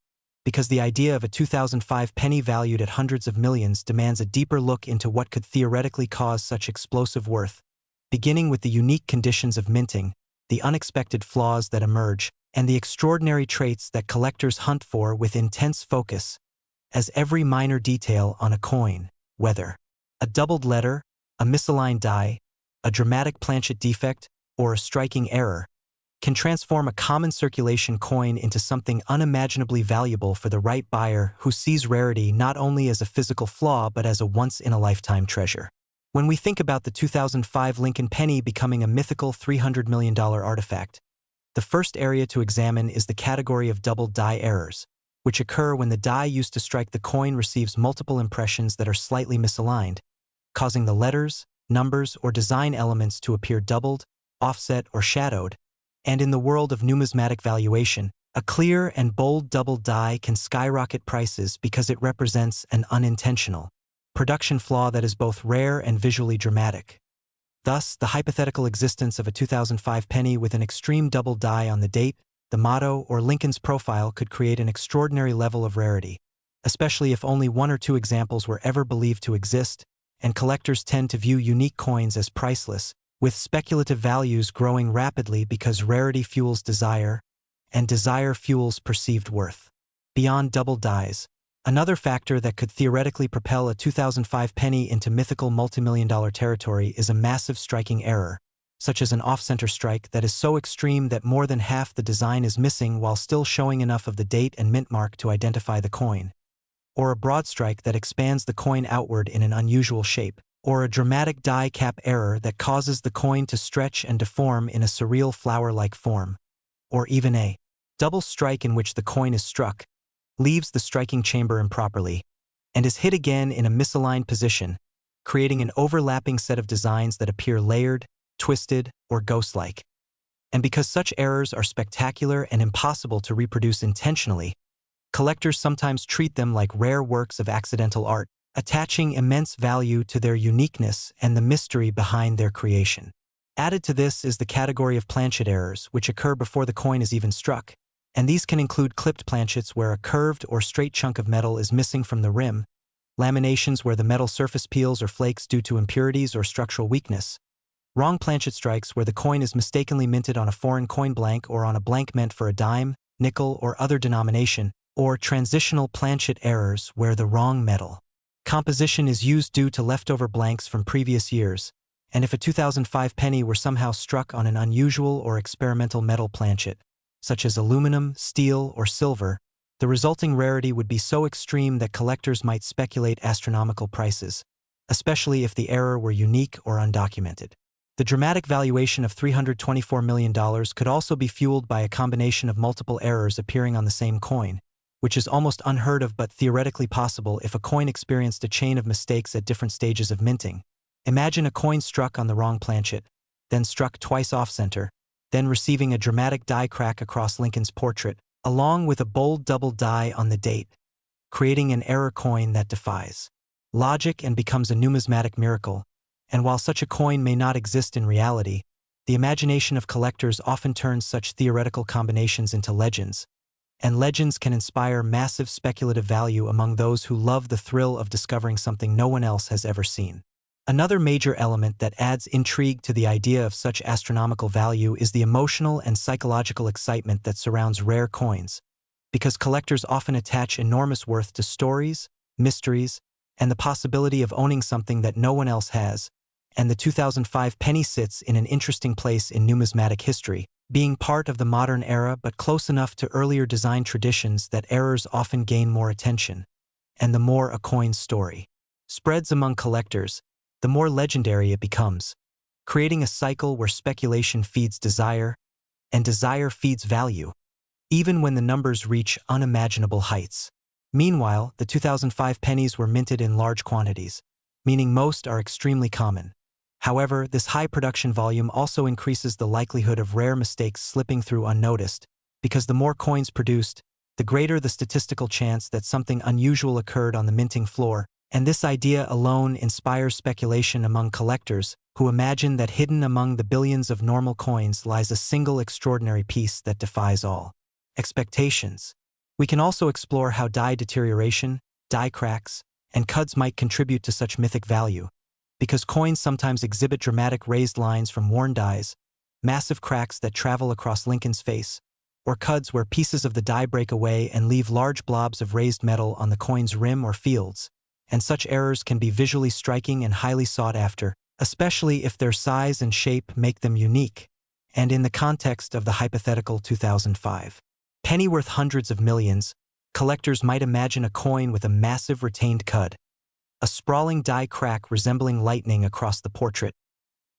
Because the idea of a 2005 penny valued at hundreds of millions demands a deeper look into what could theoretically cause such explosive worth, beginning with the unique conditions of minting, the unexpected flaws that emerge, and the extraordinary traits that collectors hunt for with intense focus, as every minor detail on a coin, whether a doubled letter, a misaligned die, a dramatic planchet defect, or a striking error, can transform a common circulation coin into something unimaginably valuable for the right buyer who sees rarity not only as a physical flaw but as a once-in-a-lifetime treasure. When we think about the 2005 Lincoln penny becoming a mythical $300 million artifact, the first area to examine is the category of doubled die errors, which occur when the die used to strike the coin receives multiple impressions that are slightly misaligned, causing the letters, numbers, or design elements to appear doubled, offset, or shadowed. And in the world of numismatic valuation, a clear and bold double die can skyrocket prices because it represents an unintentional production flaw that is both rare and visually dramatic. Thus, the hypothetical existence of a 2005 penny with an extreme double die on the date, the motto, or Lincoln's profile could create an extraordinary level of rarity, especially if only one or two examples were ever believed to exist, and collectors tend to view unique coins as priceless, with speculative values growing rapidly because rarity fuels desire, and desire fuels perceived worth. Beyond double dies, another factor that could theoretically propel a 2005 penny into mythical multimillion-dollar territory is a massive striking error, such as an off-center strike that is so extreme that more than half the design is missing while still showing enough of the date and mint mark to identify the coin, or a broad strike that expands the coin outward in an unusual shape, or a dramatic die cap error that causes the coin to stretch and deform in a surreal flower-like form, or even a double strike in which the coin is struck, leaves the striking chamber improperly, and is hit again in a misaligned position, creating an overlapping set of designs that appear layered, twisted, or ghost-like. And because such errors are spectacular and impossible to reproduce intentionally, collectors sometimes treat them like rare works of accidental art, attaching immense value to their uniqueness and the mystery behind their creation. Added to this is the category of planchet errors, which occur before the coin is even struck, and these can include clipped planchets where a curved or straight chunk of metal is missing from the rim, laminations where the metal surface peels or flakes due to impurities or structural weakness, wrong planchet strikes where the coin is mistakenly minted on a foreign coin blank or on a blank meant for a dime, nickel, or other denomination, or transitional planchet errors where the wrong metal composition is used due to leftover blanks from previous years, and if a 2005 penny were somehow struck on an unusual or experimental metal planchet, such as aluminum, steel, or silver, the resulting rarity would be so extreme that collectors might speculate astronomical prices, especially if the error were unique or undocumented. The dramatic valuation of $324 million could also be fueled by a combination of multiple errors appearing on the same coin, which is almost unheard of but theoretically possible if a coin experienced a chain of mistakes at different stages of minting. Imagine a coin struck on the wrong planchet, then struck twice off-center, then receiving a dramatic die crack across Lincoln's portrait, along with a bold double die on the date, creating an error coin that defies logic and becomes a numismatic miracle. And while such a coin may not exist in reality, the imagination of collectors often turns such theoretical combinations into legends, and legends can inspire massive speculative value among those who love the thrill of discovering something no one else has ever seen. Another major element that adds intrigue to the idea of such astronomical value is the emotional and psychological excitement that surrounds rare coins, because collectors often attach enormous worth to stories, mysteries, and the possibility of owning something that no one else has, and the 2005 penny sits in an interesting place in numismatic history, being part of the modern era but close enough to earlier design traditions that errors often gain more attention, and the more a coin's story spreads among collectors, the more legendary it becomes, creating a cycle where speculation feeds desire, and desire feeds value, even when the numbers reach unimaginable heights. Meanwhile, the 2005 pennies were minted in large quantities, meaning most are extremely common. However, this high production volume also increases the likelihood of rare mistakes slipping through unnoticed, because the more coins produced, the greater the statistical chance that something unusual occurred on the minting floor, and this idea alone inspires speculation among collectors who imagine that hidden among the billions of normal coins lies a single extraordinary piece that defies all expectations. We can also explore how die deterioration, die cracks, and cuds might contribute to such mythic value, because coins sometimes exhibit dramatic raised lines from worn dies, massive cracks that travel across Lincoln's face, or cuds where pieces of the die break away and leave large blobs of raised metal on the coin's rim or fields, and such errors can be visually striking and highly sought after, especially if their size and shape make them unique, and in the context of the hypothetical 2005 penny worth hundreds of millions, collectors might imagine a coin with a massive retained cud, a sprawling die crack resembling lightning across the portrait,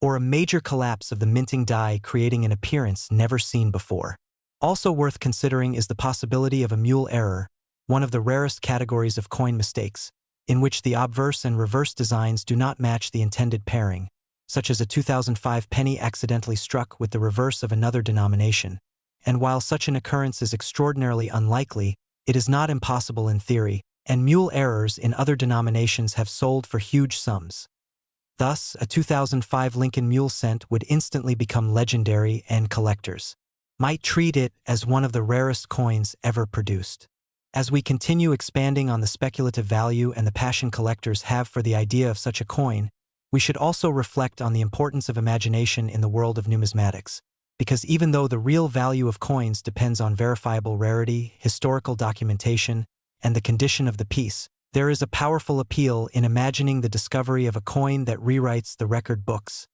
or a major collapse of the minting die creating an appearance never seen before. Also worth considering is the possibility of a mule error, one of the rarest categories of coin mistakes, in which the obverse and reverse designs do not match the intended pairing, such as a 2005 penny accidentally struck with the reverse of another denomination. And while such an occurrence is extraordinarily unlikely, it is not impossible in theory, and mule errors in other denominations have sold for huge sums. Thus, a 2005 Lincoln mule cent would instantly become legendary, and collectors might treat it as one of the rarest coins ever produced. As we continue expanding on the speculative value and the passion collectors have for the idea of such a coin, we should also reflect on the importance of imagination in the world of numismatics. Because even though the real value of coins depends on verifiable rarity, historical documentation, and the condition of the piece, there is a powerful appeal in imagining the discovery of a coin that rewrites the record books,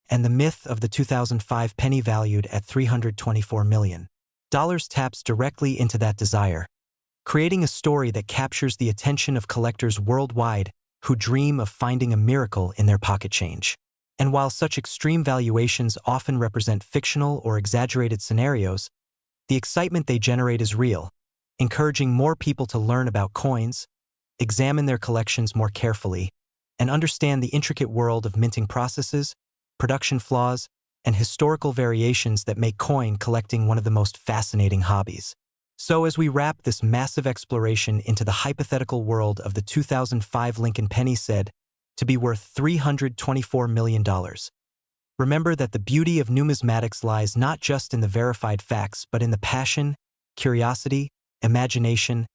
and the myth of the 2005 penny valued at $324 million taps directly into that desire, creating a story that captures the attention of collectors worldwide who dream of finding a miracle in their pocket change. And while such extreme valuations often represent fictional or exaggerated scenarios, the excitement they generate is real, encouraging more people to learn about coins, examine their collections more carefully, and understand the intricate world of minting processes, production flaws, and historical variations that make coin collecting one of the most fascinating hobbies. So as we wrap this massive exploration into the hypothetical world of the 2005 Lincoln penny said to be worth $324 million, remember that the beauty of numismatics lies not just in the verified facts but in the passion, curiosity, imagination,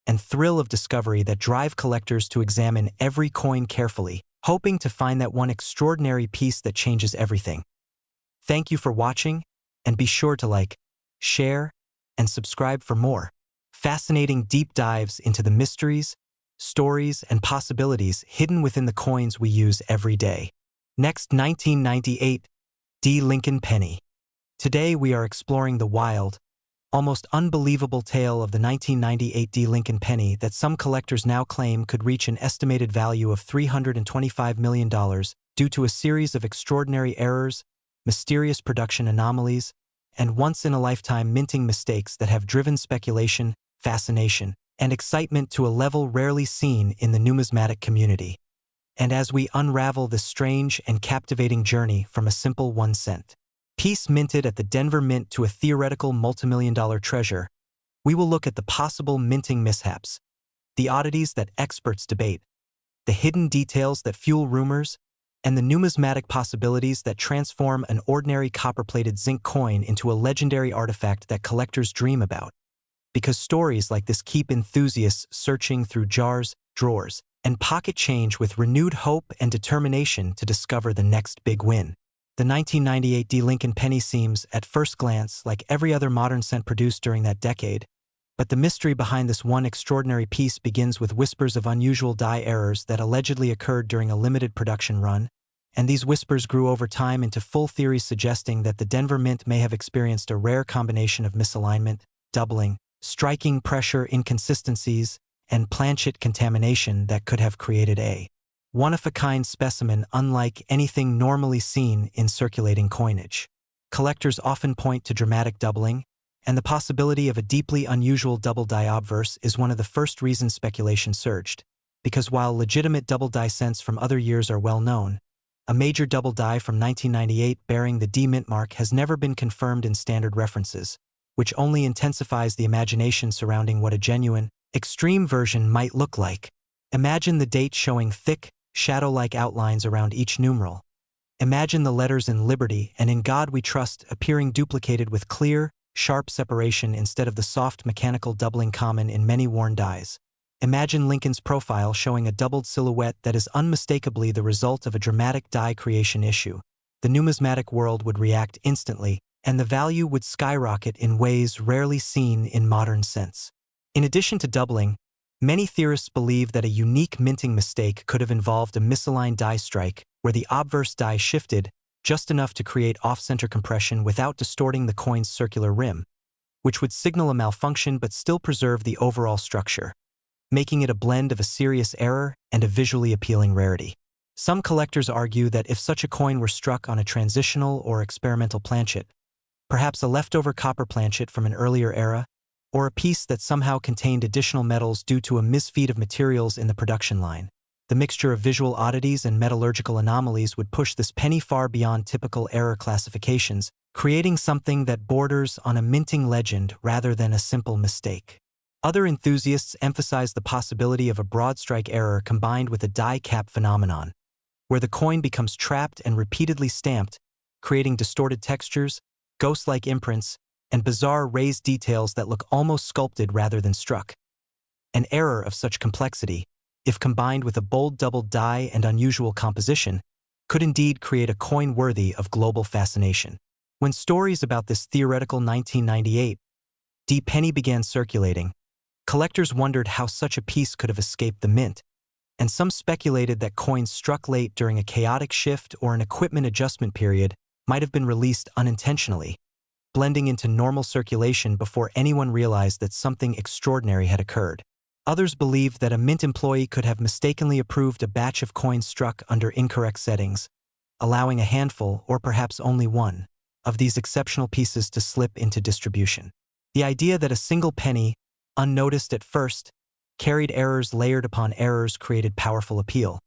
and thrill of discovery that drive collectors to examine every coin carefully, hoping to find that one extraordinary piece that changes everything. Thank you for watching, and be sure to like, share, and subscribe for more fascinating deep dives into the mysteries, stories, and possibilities hidden within the coins we use every day. Next, 1998 D. Lincoln penny. Today we are exploring the wild, almost unbelievable tale of the 1998 D. Lincoln penny that some collectors now claim could reach an estimated value of $325 million due to a series of extraordinary errors, mysterious production anomalies, and once-in-a-lifetime minting mistakes that have driven speculation, fascination, and excitement to a level rarely seen in the numismatic community. And as we unravel this strange and captivating journey from a simple 1-cent piece minted at the Denver Mint to a theoretical multimillion-dollar treasure, we will look at the possible minting mishaps, the oddities that experts debate, the hidden details that fuel rumors, and the numismatic possibilities that transform an ordinary copper-plated zinc coin into a legendary artifact that collectors dream about. Because stories like this keep enthusiasts searching through jars, drawers, and pocket change with renewed hope and determination to discover the next big win. The 1998 D. Lincoln penny seems, at first glance, like every other modern cent produced during that decade, but the mystery behind this one extraordinary piece begins with whispers of unusual die errors that allegedly occurred during a limited production run, and these whispers grew over time into full theories suggesting that the Denver Mint may have experienced a rare combination of misalignment, doubling, striking pressure inconsistencies, and planchet contamination that could have created a one-of-a-kind specimen unlike anything normally seen in circulating coinage. Collectors often point to dramatic doubling, and the possibility of a deeply unusual double die obverse is one of the first reasons speculation surged, because while legitimate double die cents from other years are well known, a major double die from 1998 bearing the D mint mark has never been confirmed in standard references, which only intensifies the imagination surrounding what a genuine, extreme version might look like. Imagine the date showing thick, shadow-like outlines around each numeral. Imagine the letters in Liberty and In God We Trust appearing duplicated with clear, sharp separation instead of the soft mechanical doubling common in many worn dies. Imagine Lincoln's profile showing a doubled silhouette that is unmistakably the result of a dramatic die creation issue. The numismatic world would react instantly, and the value would skyrocket in ways rarely seen in modern cents. In addition to doubling, many theorists believe that a unique minting mistake could have involved a misaligned die strike where the obverse die shifted just enough to create off-center compression without distorting the coin's circular rim, which would signal a malfunction but still preserve the overall structure, making it a blend of a serious error and a visually appealing rarity. Some collectors argue that if such a coin were struck on a transitional or experimental planchet, perhaps a leftover copper planchet from an earlier era, or a piece that somehow contained additional metals due to a misfeed of materials in the production line, the mixture of visual oddities and metallurgical anomalies would push this penny far beyond typical error classifications, creating something that borders on a minting legend rather than a simple mistake. Other enthusiasts emphasize the possibility of a broad strike error combined with a die cap phenomenon, where the coin becomes trapped and repeatedly stamped, creating distorted textures, ghost-like imprints, and bizarre raised details that look almost sculpted rather than struck. An error of such complexity, if combined with a bold double die and unusual composition, could indeed create a coin worthy of global fascination. When stories about this theoretical 1998 penny began circulating, collectors wondered how such a piece could have escaped the mint, and some speculated that coins struck late during a chaotic shift or an equipment adjustment period might have been released unintentionally, blending into normal circulation before anyone realized that something extraordinary had occurred. Others believed that a mint employee could have mistakenly approved a batch of coins struck under incorrect settings, allowing a handful, or perhaps only one, of these exceptional pieces to slip into distribution. The idea that a single penny, unnoticed at first, carried errors layered upon errors created powerful appeal,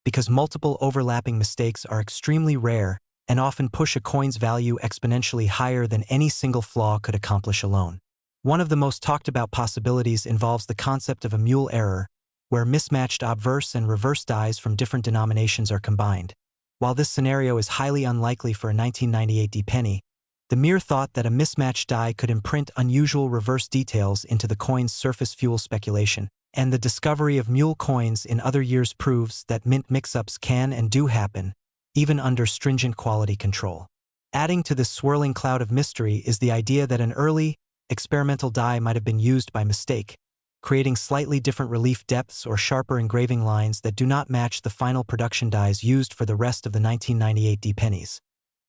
because multiple overlapping mistakes are extremely rare and often push a coin's value exponentially higher than any single flaw could accomplish alone. One of the most talked about possibilities involves the concept of a mule error, where mismatched obverse and reverse dies from different denominations are combined. While this scenario is highly unlikely for a 1998 penny, the mere thought that a mismatched die could imprint unusual reverse details into the coin's surface fuels speculation, and the discovery of mule coins in other years proves that mint mix-ups can and do happen, even under stringent quality control. Adding to this swirling cloud of mystery is the idea that an early, experimental die might have been used by mistake, creating slightly different relief depths or sharper engraving lines that do not match the final production dies used for the rest of the 1998 pennies.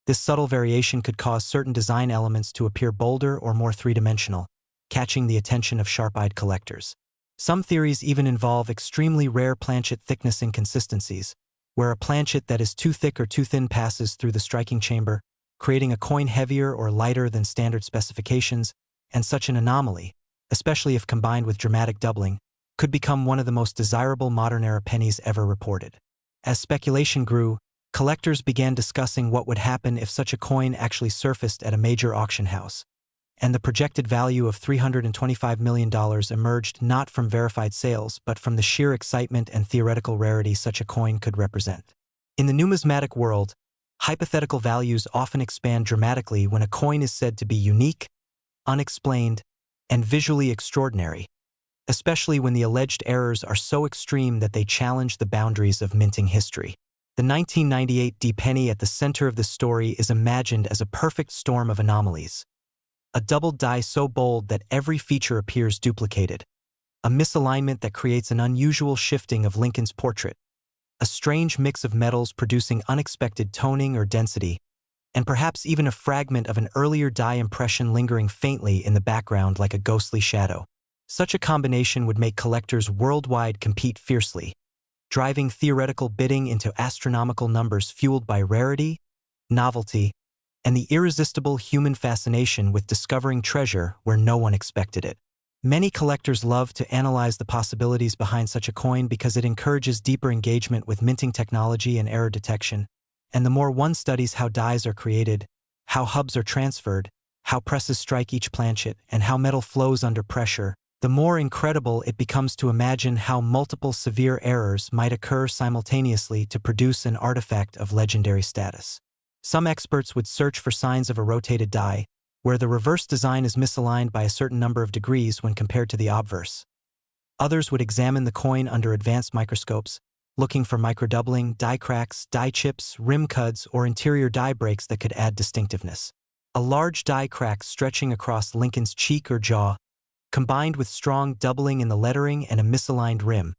This subtle variation could cause certain design elements to appear bolder or more three-dimensional, catching the attention of sharp-eyed collectors. Some theories even involve extremely rare planchet thickness inconsistencies, where a planchet that is too thick or too thin passes through the striking chamber, creating a coin heavier or lighter than standard specifications, and such an anomaly, especially if combined with dramatic doubling, could become one of the most desirable modern-era pennies ever reported. As speculation grew, collectors began discussing what would happen if such a coin actually surfaced at a major auction house, and the projected value of $325 million emerged not from verified sales but from the sheer excitement and theoretical rarity such a coin could represent. In the numismatic world, hypothetical values often expand dramatically when a coin is said to be unique, unexplained, and visually extraordinary, especially when the alleged errors are so extreme that they challenge the boundaries of minting history. The 1998 penny at the center of the story is imagined as a perfect storm of anomalies. A doubled die so bold that every feature appears duplicated, a misalignment that creates an unusual shifting of Lincoln's portrait, a strange mix of metals producing unexpected toning or density, and perhaps even a fragment of an earlier die impression lingering faintly in the background like a ghostly shadow. Such a combination would make collectors worldwide compete fiercely, driving theoretical bidding into astronomical numbers fueled by rarity, novelty, and the irresistible human fascination with discovering treasure where no one expected it. Many collectors love to analyze the possibilities behind such a coin because it encourages deeper engagement with minting technology and error detection, and the more one studies how dies are created, how hubs are transferred, how presses strike each planchet, and how metal flows under pressure, the more incredible it becomes to imagine how multiple severe errors might occur simultaneously to produce an artifact of legendary status. Some experts would search for signs of a rotated die, where the reverse design is misaligned by a certain number of degrees when compared to the obverse. Others would examine the coin under advanced microscopes, looking for microdoubling, die cracks, die chips, rim cuts, or interior die breaks that could add distinctiveness. A large die crack stretching across Lincoln's cheek or jaw, combined with strong doubling in the lettering and a misaligned rim,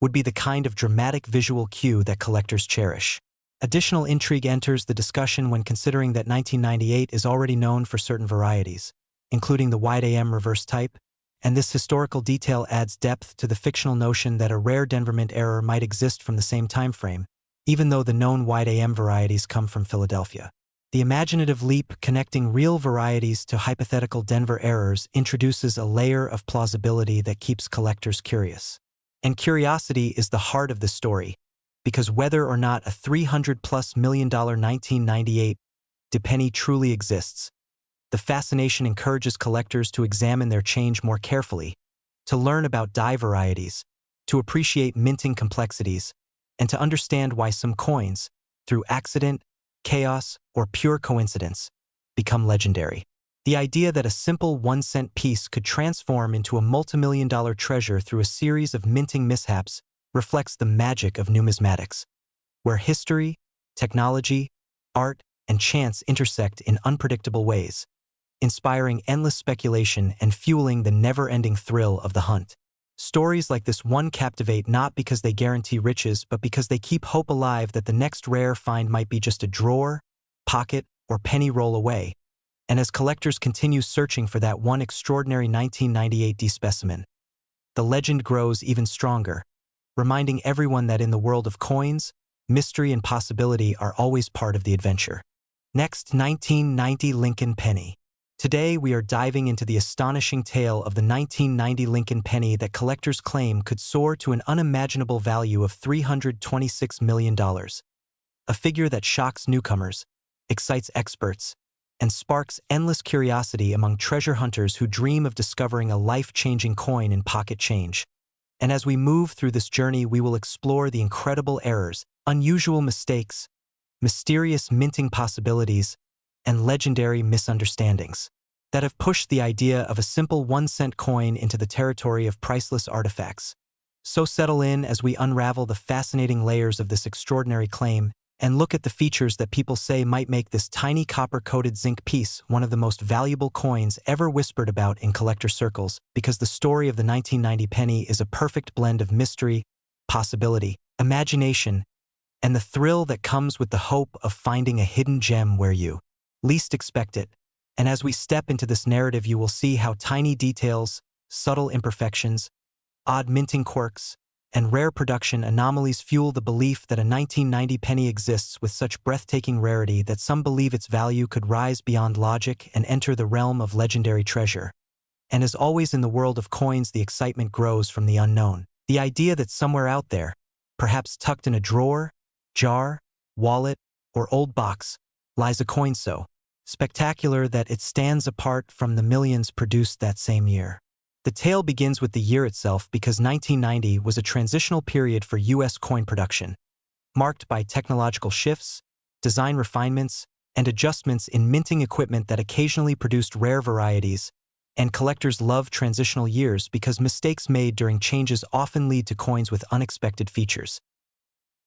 would be the kind of dramatic visual cue that collectors cherish. Additional intrigue enters the discussion when considering that 1998 is already known for certain varieties, including the wide AM reverse type, and this historical detail adds depth to the fictional notion that a rare Denver mint error might exist from the same time frame, even though the known wide AM varieties come from Philadelphia. The imaginative leap connecting real varieties to hypothetical Denver errors introduces a layer of plausibility that keeps collectors curious. And curiosity is the heart of the story, because whether or not a $300+ million 1998 penny truly exists, the fascination encourages collectors to examine their change more carefully, to learn about die varieties, to appreciate minting complexities, and to understand why some coins, through accident, chaos, or pure coincidence, become legendary. The idea that a simple 1-cent piece could transform into a multimillion-dollar treasure through a series of minting mishaps reflects the magic of numismatics, where history, technology, art, and chance intersect in unpredictable ways, inspiring endless speculation and fueling the never-ending thrill of the hunt. Stories like this one captivate not because they guarantee riches, but because they keep hope alive that the next rare find might be just a drawer, pocket, or penny roll away. And as collectors continue searching for that one extraordinary 1998 D specimen, the legend grows even stronger, reminding everyone that in the world of coins, mystery and possibility are always part of the adventure. Next, 1990 Lincoln Penny. Today, we are diving into the astonishing tale of the 1990 Lincoln Penny that collectors claim could soar to an unimaginable value of $326 million. A figure that shocks newcomers, excites experts, and sparks endless curiosity among treasure hunters who dream of discovering a life-changing coin in pocket change. And as we move through this journey, we will explore the incredible errors, unusual mistakes, mysterious minting possibilities, and legendary misunderstandings that have pushed the idea of a simple 1-cent coin into the territory of priceless artifacts. So settle in as we unravel the fascinating layers of this extraordinary claim and look at the features that people say might make this tiny copper-coated zinc piece one of the most valuable coins ever whispered about in collector circles, because the story of the 1990 penny is a perfect blend of mystery, possibility, imagination, and the thrill that comes with the hope of finding a hidden gem where you least expect it. And as we step into this narrative, you will see how tiny details, subtle imperfections, odd minting quirks, and rare production anomalies fuel the belief that a 1990 penny exists with such breathtaking rarity that some believe its value could rise beyond logic and enter the realm of legendary treasure. And as always in the world of coins, the excitement grows from the unknown. The idea that somewhere out there, perhaps tucked in a drawer, jar, wallet, or old box, lies a coin so spectacular that it stands apart from the millions produced that same year. The tale begins with the year itself, because 1990 was a transitional period for U.S. coin production, marked by technological shifts, design refinements, and adjustments in minting equipment that occasionally produced rare varieties, and collectors love transitional years because mistakes made during changes often lead to coins with unexpected features.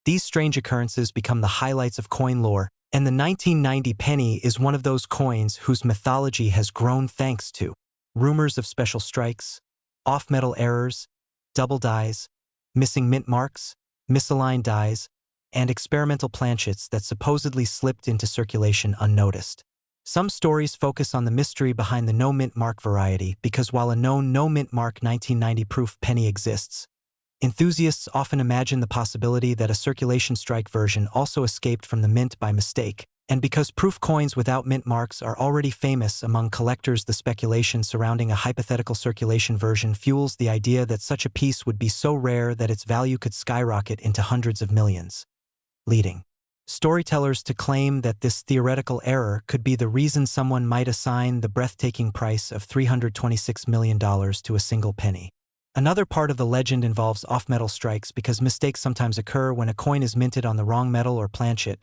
These strange occurrences become the highlights of coin lore, and the 1990 penny is one of those coins whose mythology has grown thanks to rumors of special strikes, off-metal errors, double dies, missing mint marks, misaligned dies, and experimental planchets that supposedly slipped into circulation unnoticed. Some stories focus on the mystery behind the no-mint mark variety, because while a known no-mint mark 1990 proof penny exists, enthusiasts often imagine the possibility that a circulation strike version also escaped from the mint by mistake. And because proof coins without mint marks are already famous among collectors, the speculation surrounding a hypothetical circulation version fuels the idea that such a piece would be so rare that its value could skyrocket into hundreds of millions, leading storytellers to claim that this theoretical error could be the reason someone might assign the breathtaking price of $326 million to a single penny. Another part of the legend involves off-metal strikes, because mistakes sometimes occur when a coin is minted on the wrong metal or planchet.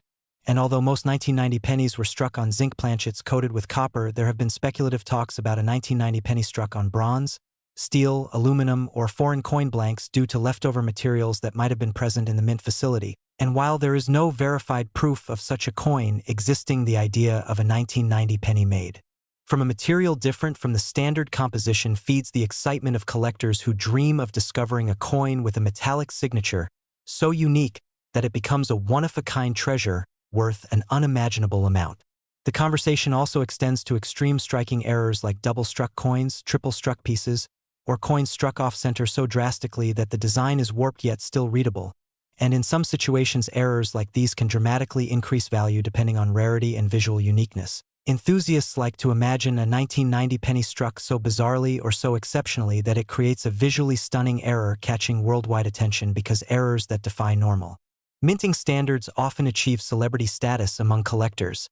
And although most 1990 pennies were struck on zinc planchets coated with copper, there have been speculative talks about a 1990 penny struck on bronze, steel, aluminum, or foreign coin blanks due to leftover materials that might have been present in the mint facility. And while there is no verified proof of such a coin existing, the idea of a 1990 penny made from a material different from the standard composition feeds the excitement of collectors who dream of discovering a coin with a metallic signature so unique that it becomes a one-of-a-kind treasure worth an unimaginable amount. The conversation also extends to extreme striking errors like double-struck coins, triple-struck pieces, or coins struck off-center so drastically that the design is warped yet still readable. And in some situations, errors like these can dramatically increase value depending on rarity and visual uniqueness. Enthusiasts like to imagine a 1990 penny struck so bizarrely or so exceptionally that it creates a visually stunning error, catching worldwide attention because errors that defy normal minting standards often achieve celebrity status among collectors,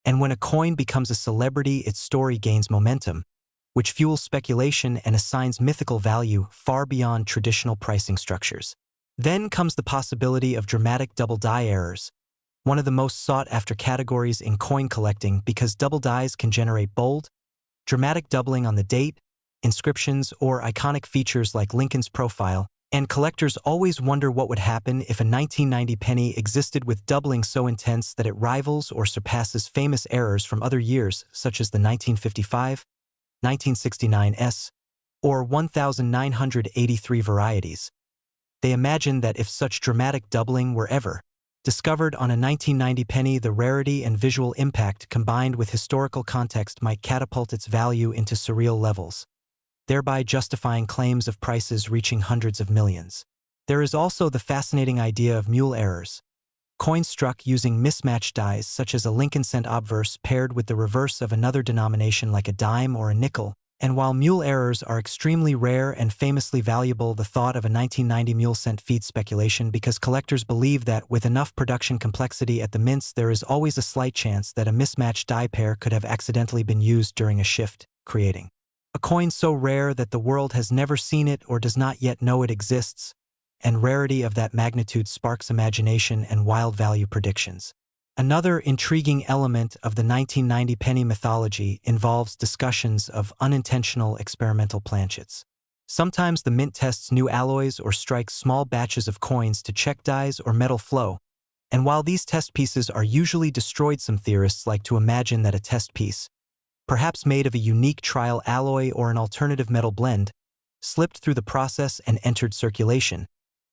and when a coin becomes a celebrity, its story gains momentum, which fuels speculation and assigns mythical value far beyond traditional pricing structures. Then comes the possibility of dramatic double die errors, one of the most sought-after categories in coin collecting, because double dies can generate bold, dramatic doubling on the date, inscriptions, or iconic features like Lincoln's profile, and collectors always wonder what would happen if a 1990 penny existed with doubling so intense that it rivals or surpasses famous errors from other years such as the 1955, 1969s, or 1983 varieties. They imagine that if such dramatic doubling were ever discovered on a 1990 penny, the rarity and visual impact combined with historical context might catapult its value into surreal levels, thereby justifying claims of prices reaching hundreds of millions. There is also the fascinating idea of mule errors. Coins struck using mismatched dies such as a Lincoln cent obverse paired with the reverse of another denomination like a dime or a nickel. And while mule errors are extremely rare and famously valuable, the thought of a 1990 mule cent feeds speculation because collectors believe that with enough production complexity at the mints there is always a slight chance that a mismatched die pair could have accidentally been used during a shift, creating a coin so rare that the world has never seen it or does not yet know it exists, and rarity of that magnitude sparks imagination and wild value predictions. Another intriguing element of the 1990 penny mythology involves discussions of unintentional experimental planchets. Sometimes the mint tests new alloys or strikes small batches of coins to check dies or metal flow, and while these test pieces are usually destroyed, some theorists like to imagine that a test piece, perhaps made of a unique trial alloy or an alternative metal blend, slipped through the process and entered circulation,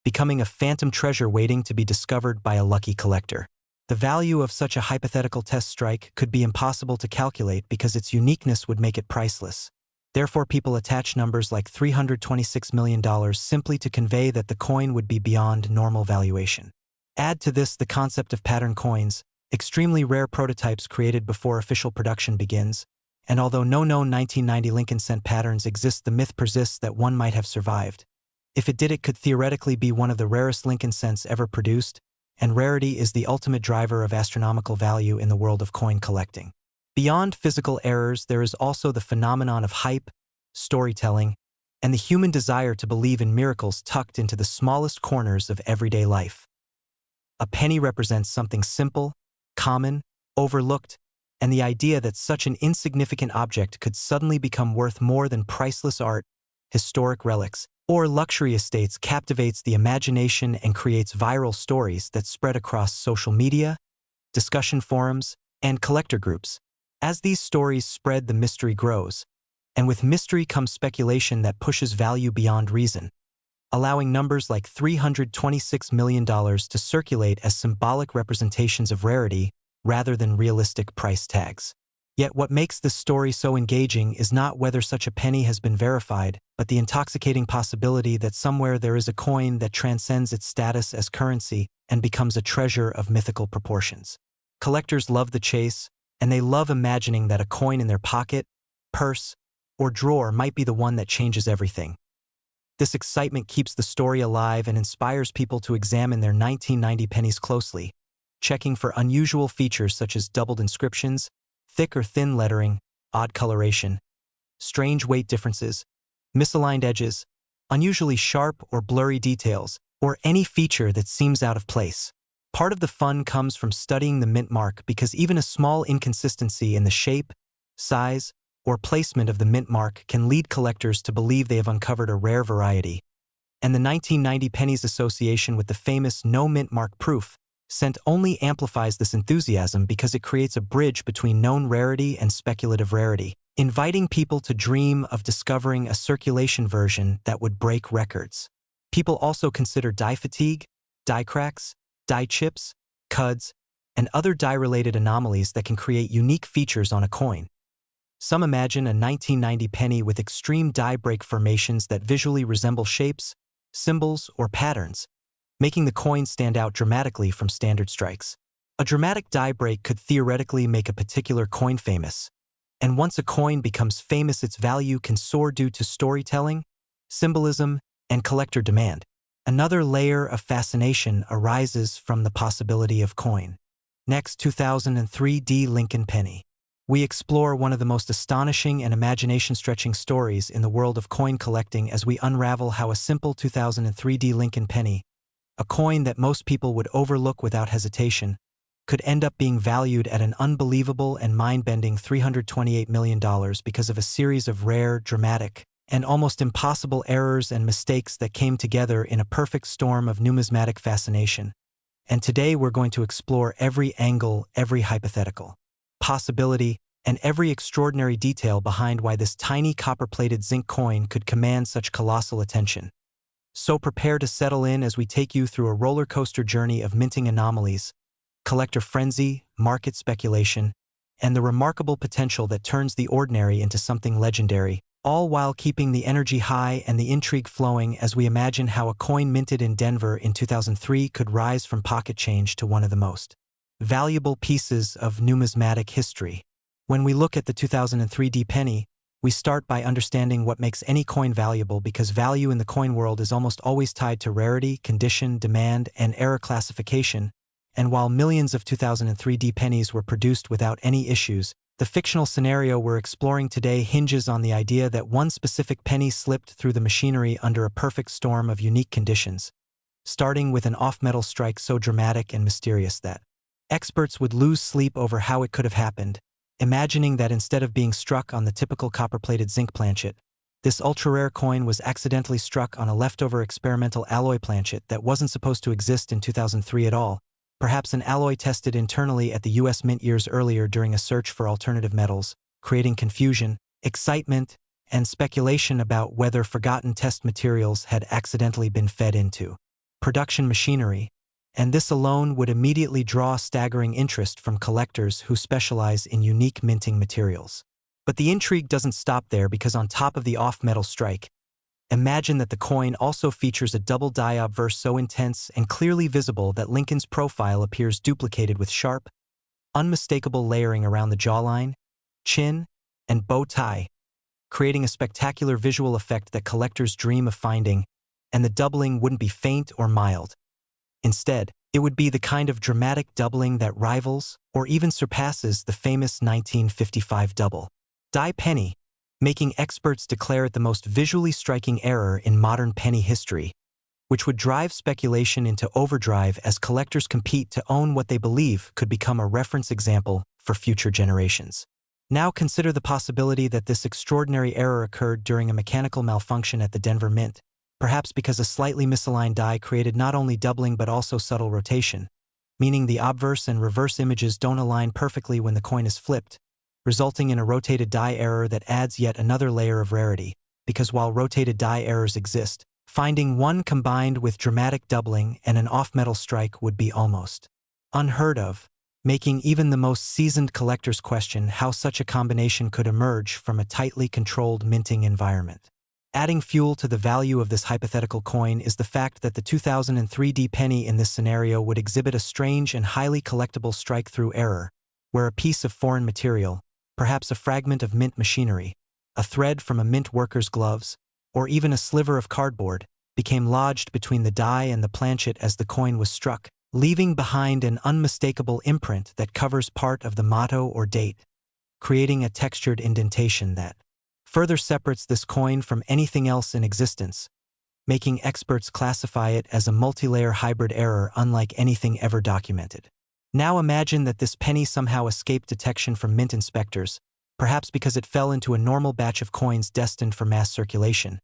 becoming a phantom treasure waiting to be discovered by a lucky collector. The value of such a hypothetical test strike could be impossible to calculate because its uniqueness would make it priceless. Therefore, people attach numbers like $326 million simply to convey that the coin would be beyond normal valuation. Add to this the concept of pattern coins, extremely rare prototypes created before official production begins, and although no known 1990 Lincoln cent patterns exist, the myth persists that one might have survived. If it did, it could theoretically be one of the rarest Lincoln cents ever produced, and rarity is the ultimate driver of astronomical value in the world of coin collecting. Beyond physical errors, there is also the phenomenon of hype, storytelling, and the human desire to believe in miracles tucked into the smallest corners of everyday life. A penny represents something simple, common, overlooked, and the idea that such an insignificant object could suddenly become worth more than priceless art, historic relics, or luxury estates captivates the imagination and creates viral stories that spread across social media, discussion forums, and collector groups. As these stories spread, the mystery grows, and with mystery comes speculation that pushes value beyond reason, allowing numbers like $326 million to circulate as symbolic representations of rarity rather than realistic price tags. Yet what makes this story so engaging is not whether such a penny has been verified, but the intoxicating possibility that somewhere there is a coin that transcends its status as currency and becomes a treasure of mythical proportions. Collectors love the chase, and they love imagining that a coin in their pocket, purse, or drawer might be the one that changes everything. This excitement keeps the story alive and inspires people to examine their 1990 pennies closely, checking for unusual features such as doubled inscriptions, thick or thin lettering, odd coloration, strange weight differences, misaligned edges, unusually sharp or blurry details, or any feature that seems out of place. Part of the fun comes from studying the mint mark because even a small inconsistency in the shape, size, or placement of the mint mark can lead collectors to believe they have uncovered a rare variety. And the 1990 pennies association with the famous no mint mark proof cent only amplifies this enthusiasm because it creates a bridge between known rarity and speculative rarity, inviting people to dream of discovering a circulation version that would break records. People also consider die fatigue, die cracks, die chips, cuds, and other die-related anomalies that can create unique features on a coin. Some imagine a 1990 penny with extreme die break formations that visually resemble shapes, symbols, or patterns, making the coin stand out dramatically from standard strikes. A dramatic die break could theoretically make a particular coin famous, and once a coin becomes famous, its value can soar due to storytelling, symbolism, and collector demand. Another layer of fascination arises from the possibility of coin. Next, 2003 D. Lincoln penny. We explore one of the most astonishing and imagination-stretching stories in the world of coin collecting as we unravel how a simple 2003 D. Lincoln penny, a coin that most people would overlook without hesitation, could end up being valued at an unbelievable and mind-bending $328 million because of a series of rare, dramatic, and almost impossible errors and mistakes that came together in a perfect storm of numismatic fascination. And today we're going to explore every angle, every hypothetical possibility, and every extraordinary detail behind why this tiny copper-plated zinc coin could command such colossal attention. So prepare to settle in as we take you through a roller coaster journey of minting anomalies, collector frenzy, market speculation, and the remarkable potential that turns the ordinary into something legendary, all while keeping the energy high and the intrigue flowing as we imagine how a coin minted in Denver in 2003 could rise from pocket change to one of the most valuable pieces of numismatic history. When we look at the 2003 penny, we start by understanding what makes any coin valuable, because value in the coin world is almost always tied to rarity, condition, demand, and error classification. And while millions of 2003 pennies were produced without any issues, the fictional scenario we're exploring today hinges on the idea that one specific penny slipped through the machinery under a perfect storm of unique conditions, starting with an off-metal strike so dramatic and mysterious that experts would lose sleep over how it could have happened, imagining that instead of being struck on the typical copper-plated zinc planchet, this ultra-rare coin was accidentally struck on a leftover experimental alloy planchet that wasn't supposed to exist in 2003 at all, perhaps an alloy tested internally at the US Mint years earlier during a search for alternative metals, creating confusion, excitement, and speculation about whether forgotten test materials had accidentally been fed into production machinery, and this alone would immediately draw staggering interest from collectors who specialize in unique minting materials. But the intrigue doesn't stop there, because on top of the off-metal strike, imagine that the coin also features a double die obverse so intense and clearly visible that Lincoln's profile appears duplicated, with sharp, unmistakable layering around the jawline, chin, and bow tie, creating a spectacular visual effect that collectors dream of finding, and the doubling wouldn't be faint or mild. Instead, it would be the kind of dramatic doubling that rivals or even surpasses the famous 1955 double die penny, making experts declare it the most visually striking error in modern penny history, which would drive speculation into overdrive as collectors compete to own what they believe could become a reference example for future generations. Now consider the possibility that this extraordinary error occurred during a mechanical malfunction at the Denver Mint, perhaps because a slightly misaligned die created not only doubling but also subtle rotation, meaning the obverse and reverse images don't align perfectly when the coin is flipped, resulting in a rotated die error that adds yet another layer of rarity, because while rotated die errors exist, finding one combined with dramatic doubling and an off-metal strike would be almost unheard of, making even the most seasoned collectors question how such a combination could emerge from a tightly controlled minting environment. Adding fuel to the value of this hypothetical coin is the fact that the 2003 penny in this scenario would exhibit a strange and highly collectible strike-through error, where a piece of foreign material, perhaps a fragment of mint machinery, a thread from a mint worker's gloves, or even a sliver of cardboard, became lodged between the die and the planchet as the coin was struck, leaving behind an unmistakable imprint that covers part of the motto or date, creating a textured indentation that further separates this coin from anything else in existence, making experts classify it as a multi-layer hybrid error unlike anything ever documented. Now imagine that this penny somehow escaped detection from mint inspectors, perhaps because it fell into a normal batch of coins destined for mass circulation,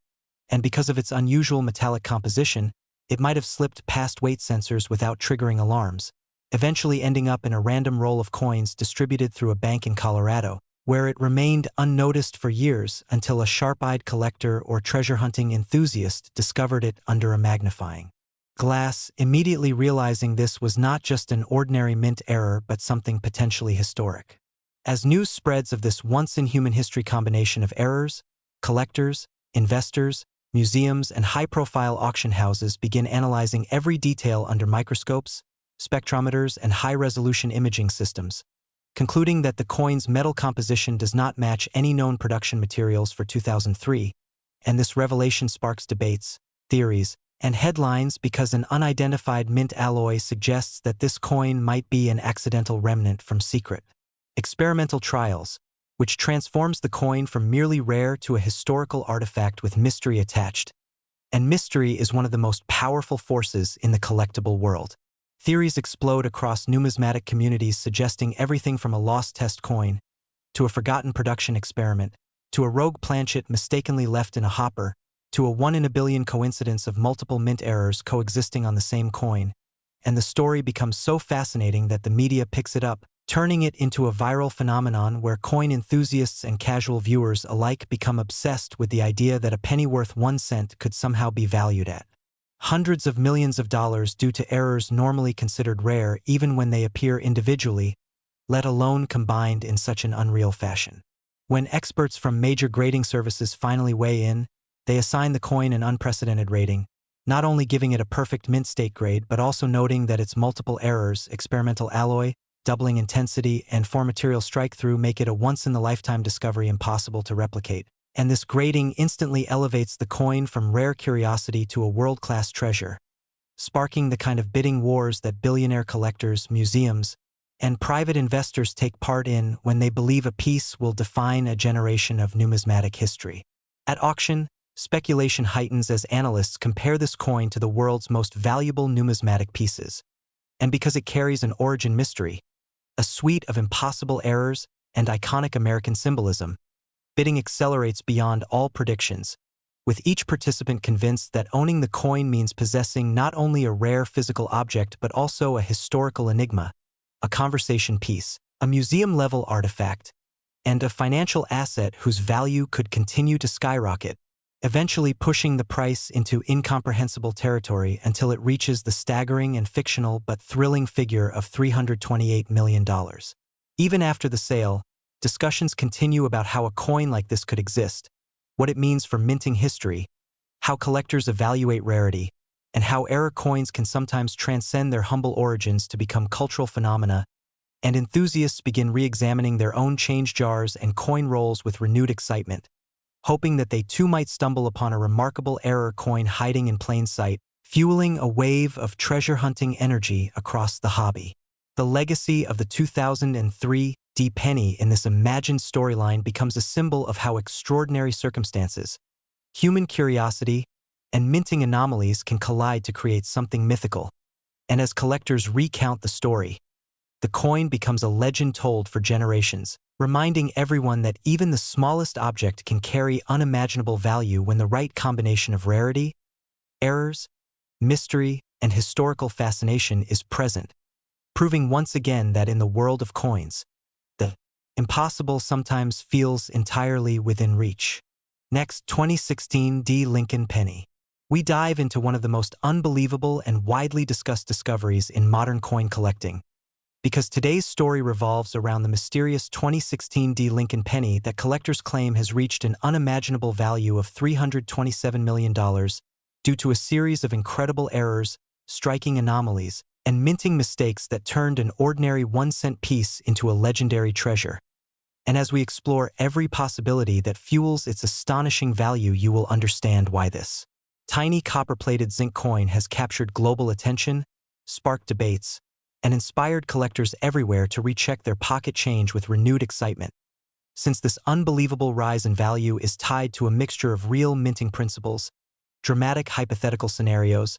and because of its unusual metallic composition, it might have slipped past weight sensors without triggering alarms, eventually ending up in a random roll of coins distributed through a bank in Colorado, where it remained unnoticed for years until a sharp-eyed collector or treasure-hunting enthusiast discovered it under a magnifying glass, immediately realizing this was not just an ordinary mint error but something potentially historic. As news spreads of this once-in-human-history combination of errors, collectors, investors, museums, and high-profile auction houses begin analyzing every detail under microscopes, spectrometers, and high-resolution imaging systems, concluding that the coin's metal composition does not match any known production materials for 2003, and this revelation sparks debates, theories, and headlines because an unidentified mint alloy suggests that this coin might be an accidental remnant from secret experimental trials, which transforms the coin from merely rare to a historical artifact with mystery attached. And mystery is one of the most powerful forces in the collectible world. Theories explode across numismatic communities suggesting everything from a lost test coin, to a forgotten production experiment, to a rogue planchet mistakenly left in a hopper, to a 1 in a billion coincidence of multiple mint errors coexisting on the same coin. And the story becomes so fascinating that the media picks it up, turning it into a viral phenomenon where coin enthusiasts and casual viewers alike become obsessed with the idea that a penny worth 1 cent could somehow be valued at hundreds of millions of dollars due to errors normally considered rare even when they appear individually, let alone combined in such an unreal fashion. When experts from major grading services finally weigh in, they assign the coin an unprecedented rating, not only giving it a perfect mint state grade but also noting that its multiple errors, experimental alloy, doubling intensity, and 4 material strike-through make it a once-in-the-lifetime discovery impossible to replicate. And this grading instantly elevates the coin from rare curiosity to a world-class treasure, sparking the kind of bidding wars that billionaire collectors, museums, and private investors take part in when they believe a piece will define a generation of numismatic history. At auction, speculation heightens as analysts compare this coin to the world's most valuable numismatic pieces. And because it carries an origin mystery, a suite of impossible errors, and iconic American symbolism, bidding accelerates beyond all predictions, with each participant convinced that owning the coin means possessing not only a rare physical object but also a historical enigma, a conversation piece, a museum-level artifact, and a financial asset whose value could continue to skyrocket, eventually pushing the price into incomprehensible territory until it reaches the staggering and fictional but thrilling figure of $328 million. Even after the sale, discussions continue about how a coin like this could exist, what it means for minting history, how collectors evaluate rarity, and how error coins can sometimes transcend their humble origins to become cultural phenomena, and enthusiasts begin re-examining their own change jars and coin rolls with renewed excitement, hoping that they too might stumble upon a remarkable error coin hiding in plain sight, fueling a wave of treasure-hunting energy across the hobby. The legacy of the 2003 penny in this imagined storyline becomes a symbol of how extraordinary circumstances, human curiosity, and minting anomalies can collide to create something mythical. And as collectors recount the story, the coin becomes a legend told for generations, reminding everyone that even the smallest object can carry unimaginable value when the right combination of rarity, errors, mystery, and historical fascination is present, proving once again that in the world of coins, the impossible sometimes feels entirely within reach. Next, 2016 Lincoln Penny. We dive into one of the most unbelievable and widely discussed discoveries in modern coin collecting, because today's story revolves around the mysterious 2016 Lincoln Penny that collectors claim has reached an unimaginable value of $327 million due to a series of incredible errors, striking anomalies, and minting mistakes that turned an ordinary 1-cent piece into a legendary treasure. And as we explore every possibility that fuels its astonishing value, you will understand why this tiny copper-plated zinc coin has captured global attention, sparked debates, and inspired collectors everywhere to recheck their pocket change with renewed excitement. Since this unbelievable rise in value is tied to a mixture of real minting principles, dramatic hypothetical scenarios,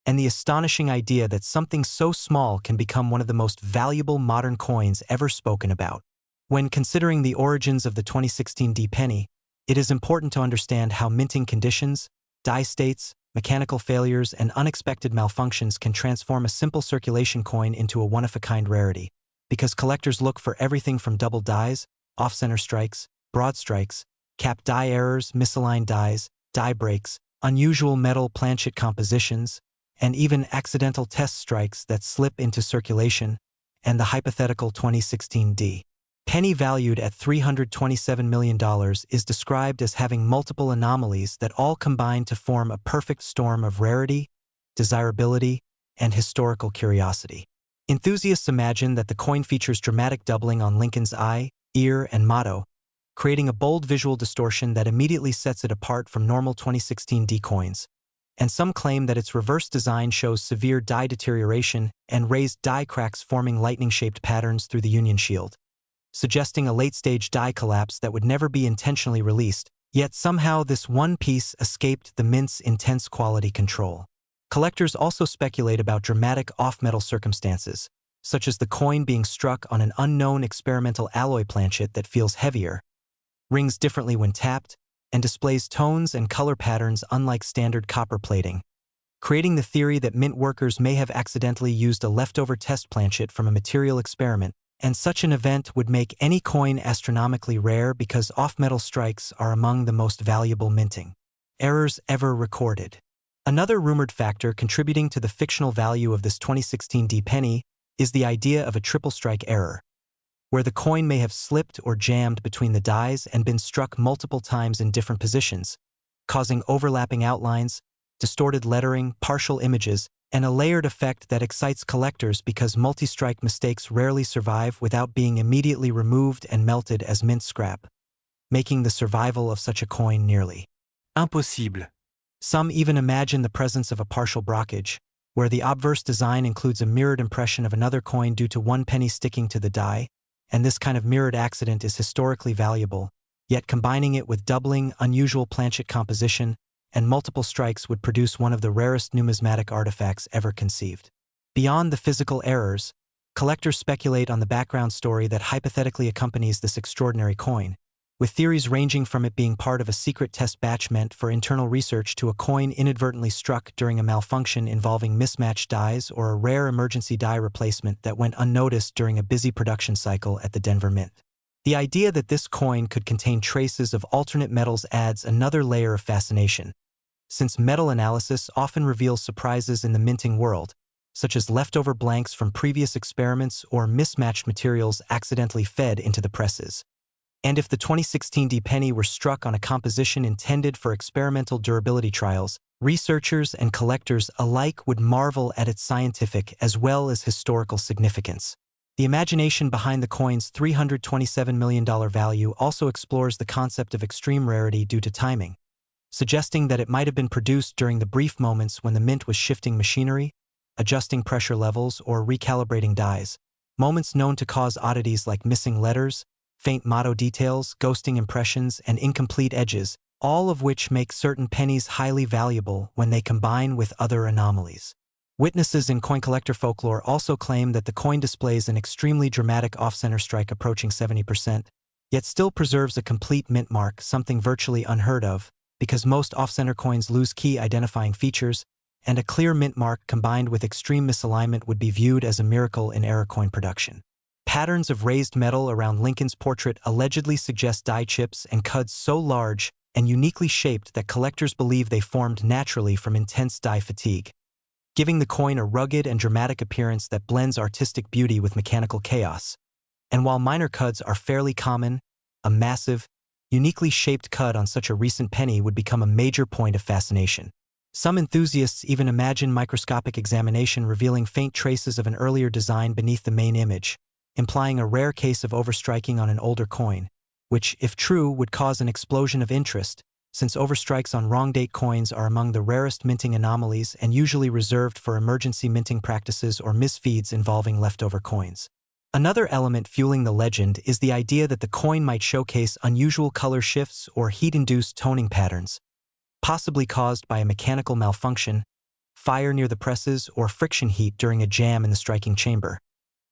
and the astonishing idea that something so small can become one of the most valuable modern coins ever spoken about. When considering the origins of the 2016 penny, it is important to understand how minting conditions, die states, mechanical failures, and unexpected malfunctions can transform a simple circulation coin into a one-of-a-kind rarity, because collectors look for everything from double dies, off-center strikes, broad strikes, capped die errors, misaligned dies, die breaks, unusual metal planchet compositions, and even accidental test strikes that slip into circulation, and the hypothetical 2016 penny valued at $327 million is described as having multiple anomalies that all combine to form a perfect storm of rarity, desirability, and historical curiosity. Enthusiasts imagine that the coin features dramatic doubling on Lincoln's eye, ear, and motto, creating a bold visual distortion that immediately sets it apart from normal 2016 coins. And some claim that its reverse design shows severe die deterioration and raised die cracks forming lightning-shaped patterns through the Union Shield, suggesting a late-stage die collapse that would never be intentionally released, yet somehow this one piece escaped the mint's intense quality control. Collectors also speculate about dramatic off-metal circumstances, such as the coin being struck on an unknown experimental alloy planchet that feels heavier, rings differently when tapped, and displays tones and color patterns unlike standard copper plating, creating the theory that mint workers may have accidentally used a leftover test planchet from a material experiment, and such an event would make any coin astronomically rare because off-metal strikes are among the most valuable minting errors ever recorded. Another rumored factor contributing to the fictional value of this 2016 penny is the idea of a triple strike error, where the coin may have slipped or jammed between the dies and been struck multiple times in different positions, causing overlapping outlines, distorted lettering, partial images, and a layered effect that excites collectors because multi-strike mistakes rarely survive without being immediately removed and melted as mint scrap, making the survival of such a coin nearly impossible. Some even imagine the presence of a partial blockage, where the obverse design includes a mirrored impression of another coin due to one penny sticking to the die, and this kind of mirrored accident is historically valuable, yet combining it with doubling, unusual planchet composition, and multiple strikes would produce one of the rarest numismatic artifacts ever conceived. Beyond the physical errors, collectors speculate on the background story that hypothetically accompanies this extraordinary coin, with theories ranging from it being part of a secret test batch meant for internal research to a coin inadvertently struck during a malfunction involving mismatched dies or a rare emergency die replacement that went unnoticed during a busy production cycle at the Denver Mint. The idea that this coin could contain traces of alternate metals adds another layer of fascination, since metal analysis often reveals surprises in the minting world, such as leftover blanks from previous experiments or mismatched materials accidentally fed into the presses. And if the 2016 penny were struck on a composition intended for experimental durability trials, researchers and collectors alike would marvel at its scientific as well as historical significance. The imagination behind the coin's $327 million value also explores the concept of extreme rarity due to timing, suggesting that it might have been produced during the brief moments when the mint was shifting machinery, adjusting pressure levels, or recalibrating dies, moments known to cause oddities like missing letters, faint motto details, ghosting impressions, and incomplete edges, all of which make certain pennies highly valuable when they combine with other anomalies. Witnesses in coin collector folklore also claim that the coin displays an extremely dramatic off-center strike approaching 70%, yet still preserves a complete mint mark, something virtually unheard of, because most off-center coins lose key identifying features, and a clear mint mark combined with extreme misalignment would be viewed as a miracle in error coin production. Patterns of raised metal around Lincoln's portrait allegedly suggest die chips and cuds so large and uniquely shaped that collectors believe they formed naturally from intense die fatigue, giving the coin a rugged and dramatic appearance that blends artistic beauty with mechanical chaos. And while minor cuds are fairly common, a massive, uniquely shaped cud on such a recent penny would become a major point of fascination. Some enthusiasts even imagine microscopic examination revealing faint traces of an earlier design beneath the main image, implying a rare case of overstriking on an older coin, which, if true, would cause an explosion of interest, since overstrikes on wrong-date coins are among the rarest minting anomalies and usually reserved for emergency minting practices or misfeeds involving leftover coins. Another element fueling the legend is the idea that the coin might showcase unusual color shifts or heat-induced toning patterns, possibly caused by a mechanical malfunction, fire near the presses, or friction heat during a jam in the striking chamber,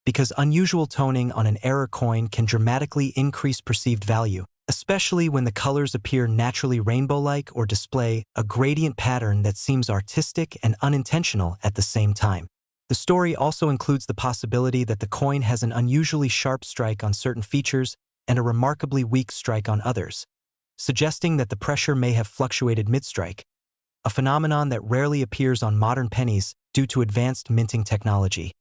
because unusual toning on an error coin can dramatically increase perceived value, especially when the colors appear naturally rainbow-like or display a gradient pattern that seems artistic and unintentional at the same time. The story also includes the possibility that the coin has an unusually sharp strike on certain features and a remarkably weak strike on others, suggesting that the pressure may have fluctuated mid-strike, a phenomenon that rarely appears on modern pennies due to advanced minting technology,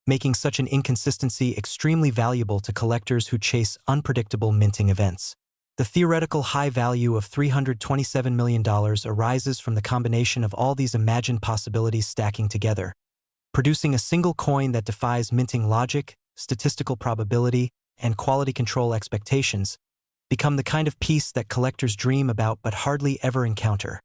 making such an inconsistency extremely valuable to collectors who chase unpredictable minting events. The theoretical high value of $327 million arises from the combination of all these imagined possibilities stacking together, producing a single coin that defies minting logic, statistical probability, and quality control expectations, become the kind of piece that collectors dream about but hardly ever encounter.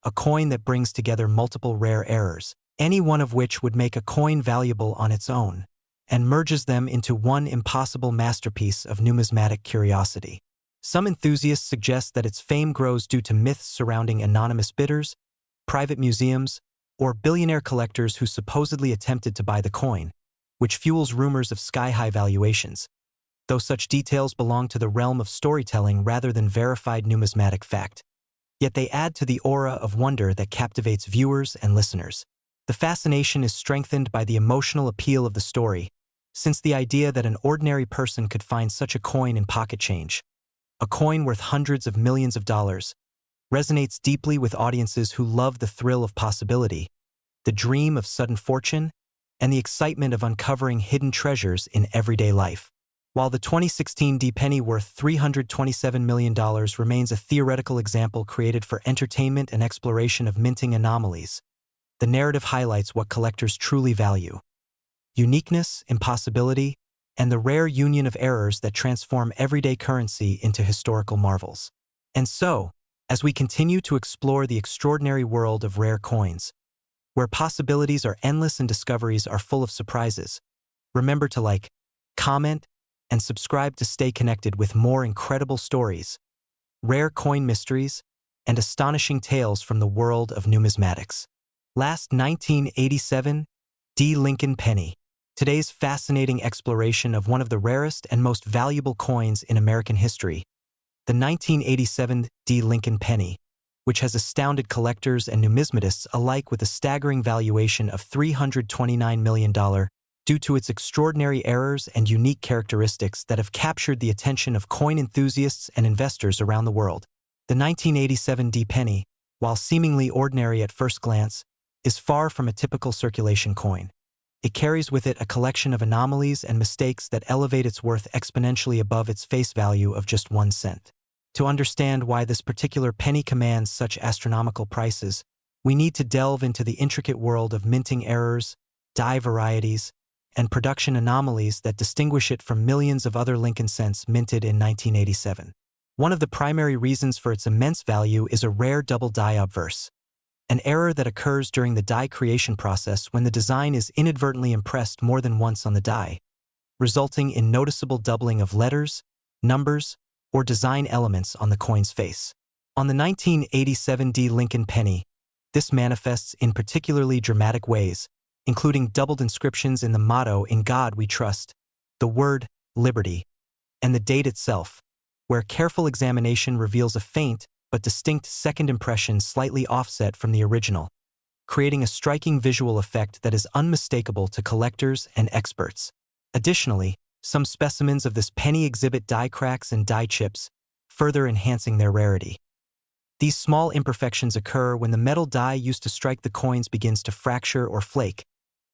A coin that brings together multiple rare errors, any one of which would make a coin valuable on its own, and merges them into one impossible masterpiece of numismatic curiosity. Some enthusiasts suggest that its fame grows due to myths surrounding anonymous bidders, private museums, or billionaire collectors who supposedly attempted to buy the coin, which fuels rumors of sky-high valuations, though such details belong to the realm of storytelling rather than verified numismatic fact. Yet they add to the aura of wonder that captivates viewers and listeners. The fascination is strengthened by the emotional appeal of the story, since the idea that an ordinary person could find such a coin in pocket change, a coin worth hundreds of millions of dollars, resonates deeply with audiences who love the thrill of possibility, the dream of sudden fortune, and the excitement of uncovering hidden treasures in everyday life. While the 2016 penny worth $327 million remains a theoretical example created for entertainment and exploration of minting anomalies, the narrative highlights what collectors truly value: uniqueness, impossibility, and the rare union of errors that transform everyday currency into historical marvels. And so, as we continue to explore the extraordinary world of rare coins, where possibilities are endless and discoveries are full of surprises, remember to like, comment, and subscribe to stay connected with more incredible stories, rare coin mysteries, and astonishing tales from the world of numismatics. Last 1987 Lincoln Penny. Today's fascinating exploration of one of the rarest and most valuable coins in American history, the 1987 Lincoln Penny, which has astounded collectors and numismatists alike with a staggering valuation of $329 million due to its extraordinary errors and unique characteristics that have captured the attention of coin enthusiasts and investors around the world. The 1987 penny, while seemingly ordinary at first glance, is far from a typical circulation coin. It carries with it a collection of anomalies and mistakes that elevate its worth exponentially above its face value of just 1 cent. To understand why this particular penny commands such astronomical prices, we need to delve into the intricate world of minting errors, die varieties, and production anomalies that distinguish it from millions of other Lincoln cents minted in 1987. One of the primary reasons for its immense value is a rare double die obverse, an error that occurs during the die creation process when the design is inadvertently impressed more than once on the die, resulting in noticeable doubling of letters, numbers, or design elements on the coin's face. On the 1987 Lincoln penny, this manifests in particularly dramatic ways, including doubled inscriptions in the motto "In God We Trust," the word "Liberty," and the date itself, where careful examination reveals a faint but distinct second impression slightly offset from the original, creating a striking visual effect that is unmistakable to collectors and experts. Additionally, some specimens of this penny exhibit die cracks and die chips, further enhancing their rarity. These small imperfections occur when the metal die used to strike the coins begins to fracture or flake,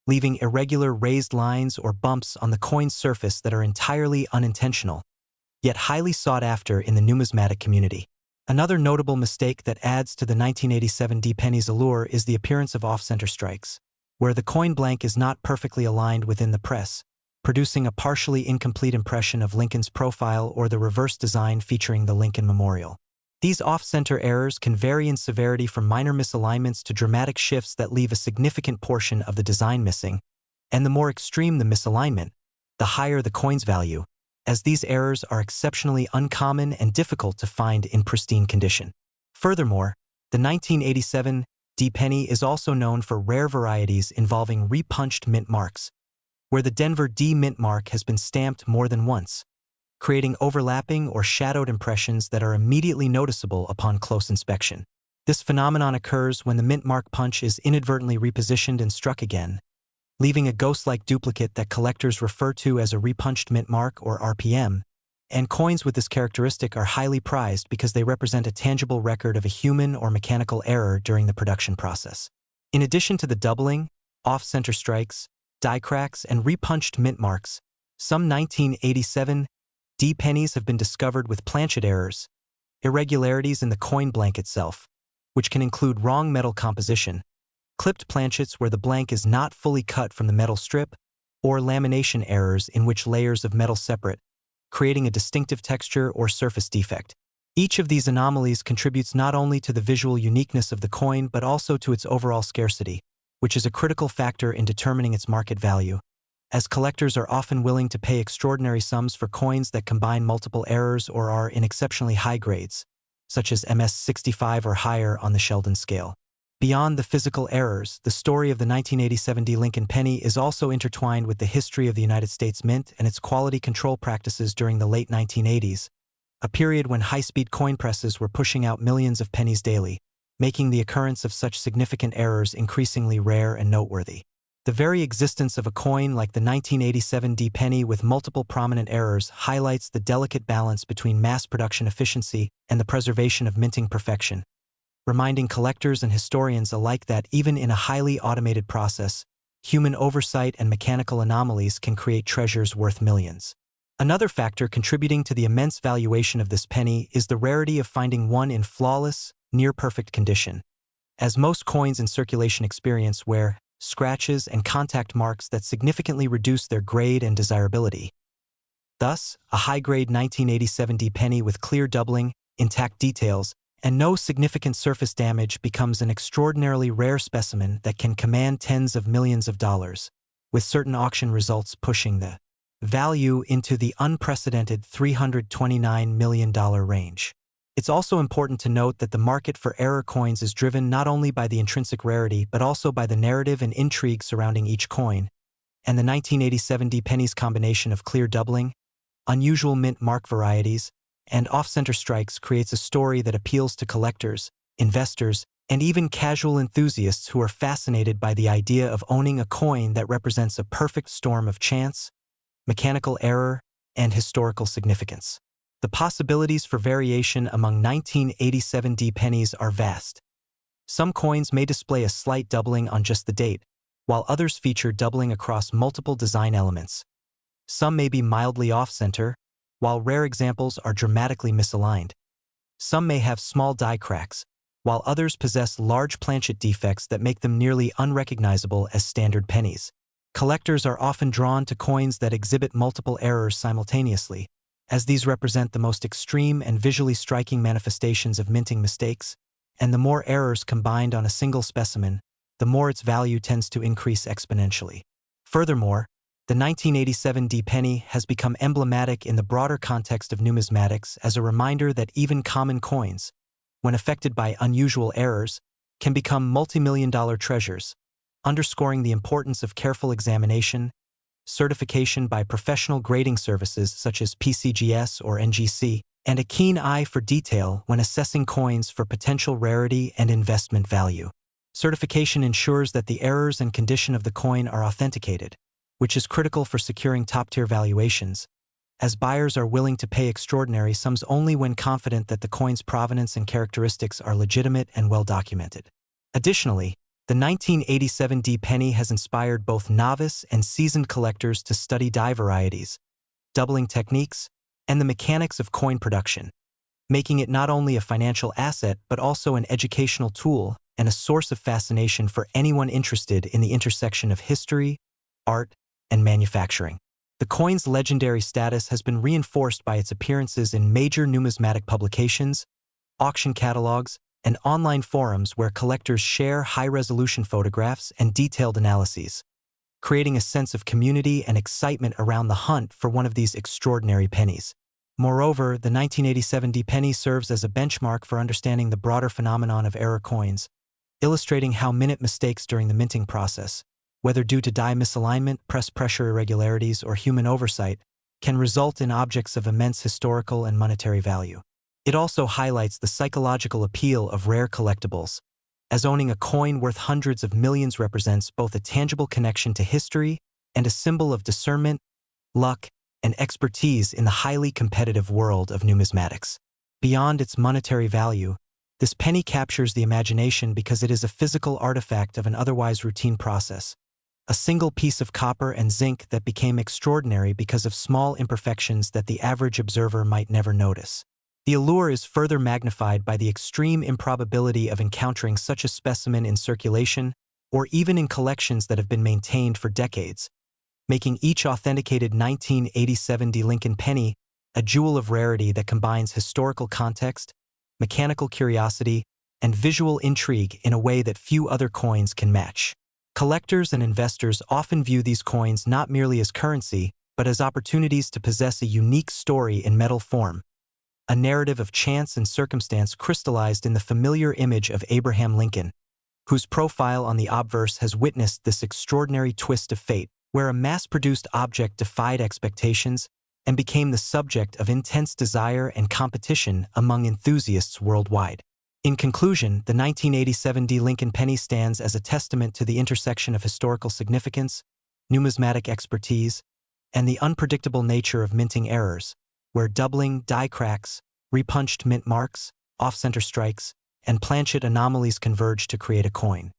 leaving irregular raised lines or bumps on the coin's surface that are entirely unintentional, yet highly sought after in the numismatic community. Another notable mistake that adds to the 1987 penny's allure is the appearance of off-center strikes, where the coin blank is not perfectly aligned within the press, producing a partially incomplete impression of Lincoln's profile or the reverse design featuring the Lincoln Memorial. These off-center errors can vary in severity from minor misalignments to dramatic shifts that leave a significant portion of the design missing, and the more extreme the misalignment, the higher the coin's value, as these errors are exceptionally uncommon and difficult to find in pristine condition. Furthermore, the 1987 penny is also known for rare varieties involving repunched mint marks, where the Denver D mint mark has been stamped more than once, creating overlapping or shadowed impressions that are immediately noticeable upon close inspection. This phenomenon occurs when the mint mark punch is inadvertently repositioned and struck again, leaving a ghost-like duplicate that collectors refer to as a repunched mint mark or RPM, and coins with this characteristic are highly prized because they represent a tangible record of a human or mechanical error during the production process. In addition to the doubling, off-center strikes, die cracks, and repunched mint marks, some 1987 pennies have been discovered with planchet errors, irregularities in the coin blank itself, which can include wrong metal composition, clipped planchets where the blank is not fully cut from the metal strip, or lamination errors in which layers of metal separate, creating a distinctive texture or surface defect. Each of these anomalies contributes not only to the visual uniqueness of the coin but also to its overall scarcity, which is a critical factor in determining its market value, as collectors are often willing to pay extraordinary sums for coins that combine multiple errors or are in exceptionally high grades, such as MS-65 or higher on the Sheldon scale. Beyond the physical errors, the story of the 1987 D Lincoln penny is also intertwined with the history of the United States Mint and its quality control practices during the late 1980s, a period when high-speed coin presses were pushing out millions of pennies daily, making the occurrence of such significant errors increasingly rare and noteworthy. The very existence of a coin like the 1987 D penny with multiple prominent errors highlights the delicate balance between mass production efficiency and the preservation of minting perfection, reminding collectors and historians alike that even in a highly automated process, human oversight and mechanical anomalies can create treasures worth millions. Another factor contributing to the immense valuation of this penny is the rarity of finding one in flawless, near-perfect condition, as most coins in circulation experience wear scratches and contact marks that significantly reduce their grade and desirability. Thus, a high-grade 1987 D penny with clear doubling, intact details, and no significant surface damage becomes an extraordinarily rare specimen that can command tens of millions of dollars, with certain auction results pushing the value into the unprecedented $329 million range. It's also important to note that the market for error coins is driven not only by the intrinsic rarity but also by the narrative and intrigue surrounding each coin, and the 1987 D penny's combination of clear doubling, unusual mint mark varieties, and off-center strikes creates a story that appeals to collectors, investors, and even casual enthusiasts who are fascinated by the idea of owning a coin that represents a perfect storm of chance, mechanical error, and historical significance. The possibilities for variation among 1987 D pennies are vast. Some coins may display a slight doubling on just the date, while others feature doubling across multiple design elements. Some may be mildly off-center, while rare examples are dramatically misaligned. Some may have small die cracks, while others possess large planchet defects that make them nearly unrecognizable as standard pennies. Collectors are often drawn to coins that exhibit multiple errors simultaneously, as these represent the most extreme and visually striking manifestations of minting mistakes, and the more errors combined on a single specimen, the more its value tends to increase exponentially. Furthermore, the 1987 D penny has become emblematic in the broader context of numismatics as a reminder that even common coins, when affected by unusual errors, can become multi-million-dollar treasures, underscoring the importance of careful examination, certification by professional grading services such as PCGS or NGC, and a keen eye for detail when assessing coins for potential rarity and investment value. Certification ensures that the errors and condition of the coin are authenticated, which is critical for securing top-tier valuations, as buyers are willing to pay extraordinary sums only when confident that the coin's provenance and characteristics are legitimate and well-documented. Additionally, the 1987 D penny has inspired both novice and seasoned collectors to study die varieties, doubling techniques, and the mechanics of coin production, making it not only a financial asset but also an educational tool and a source of fascination for anyone interested in the intersection of history, art, and manufacturing. The coin's legendary status has been reinforced by its appearances in major numismatic publications, auction catalogs, and online forums where collectors share high-resolution photographs and detailed analyses, creating a sense of community and excitement around the hunt for one of these extraordinary pennies. Moreover, the 1987 D penny serves as a benchmark for understanding the broader phenomenon of error coins, illustrating how minute mistakes during the minting process, whether due to die misalignment, press pressure irregularities, or human oversight, can result in objects of immense historical and monetary value. It also highlights the psychological appeal of rare collectibles, as owning a coin worth hundreds of millions represents both a tangible connection to history and a symbol of discernment, luck, and expertise in the highly competitive world of numismatics. Beyond its monetary value, this penny captures the imagination because it is a physical artifact of an otherwise routine process, a single piece of copper and zinc that became extraordinary because of small imperfections that the average observer might never notice. The allure is further magnified by the extreme improbability of encountering such a specimen in circulation or even in collections that have been maintained for decades, making each authenticated 1987 D Lincoln penny a jewel of rarity that combines historical context, mechanical curiosity, and visual intrigue in a way that few other coins can match. Collectors and investors often view these coins not merely as currency, but as opportunities to possess a unique story in metal form, a narrative of chance and circumstance crystallized in the familiar image of Abraham Lincoln, whose profile on the obverse has witnessed this extraordinary twist of fate, where a mass-produced object defied expectations and became the subject of intense desire and competition among enthusiasts worldwide. In conclusion, the 1987 D. Lincoln penny stands as a testament to the intersection of historical significance, numismatic expertise, and the unpredictable nature of minting errors, where doubling, die cracks, repunched mint marks, off-center strikes, and planchet anomalies converge to create a coin.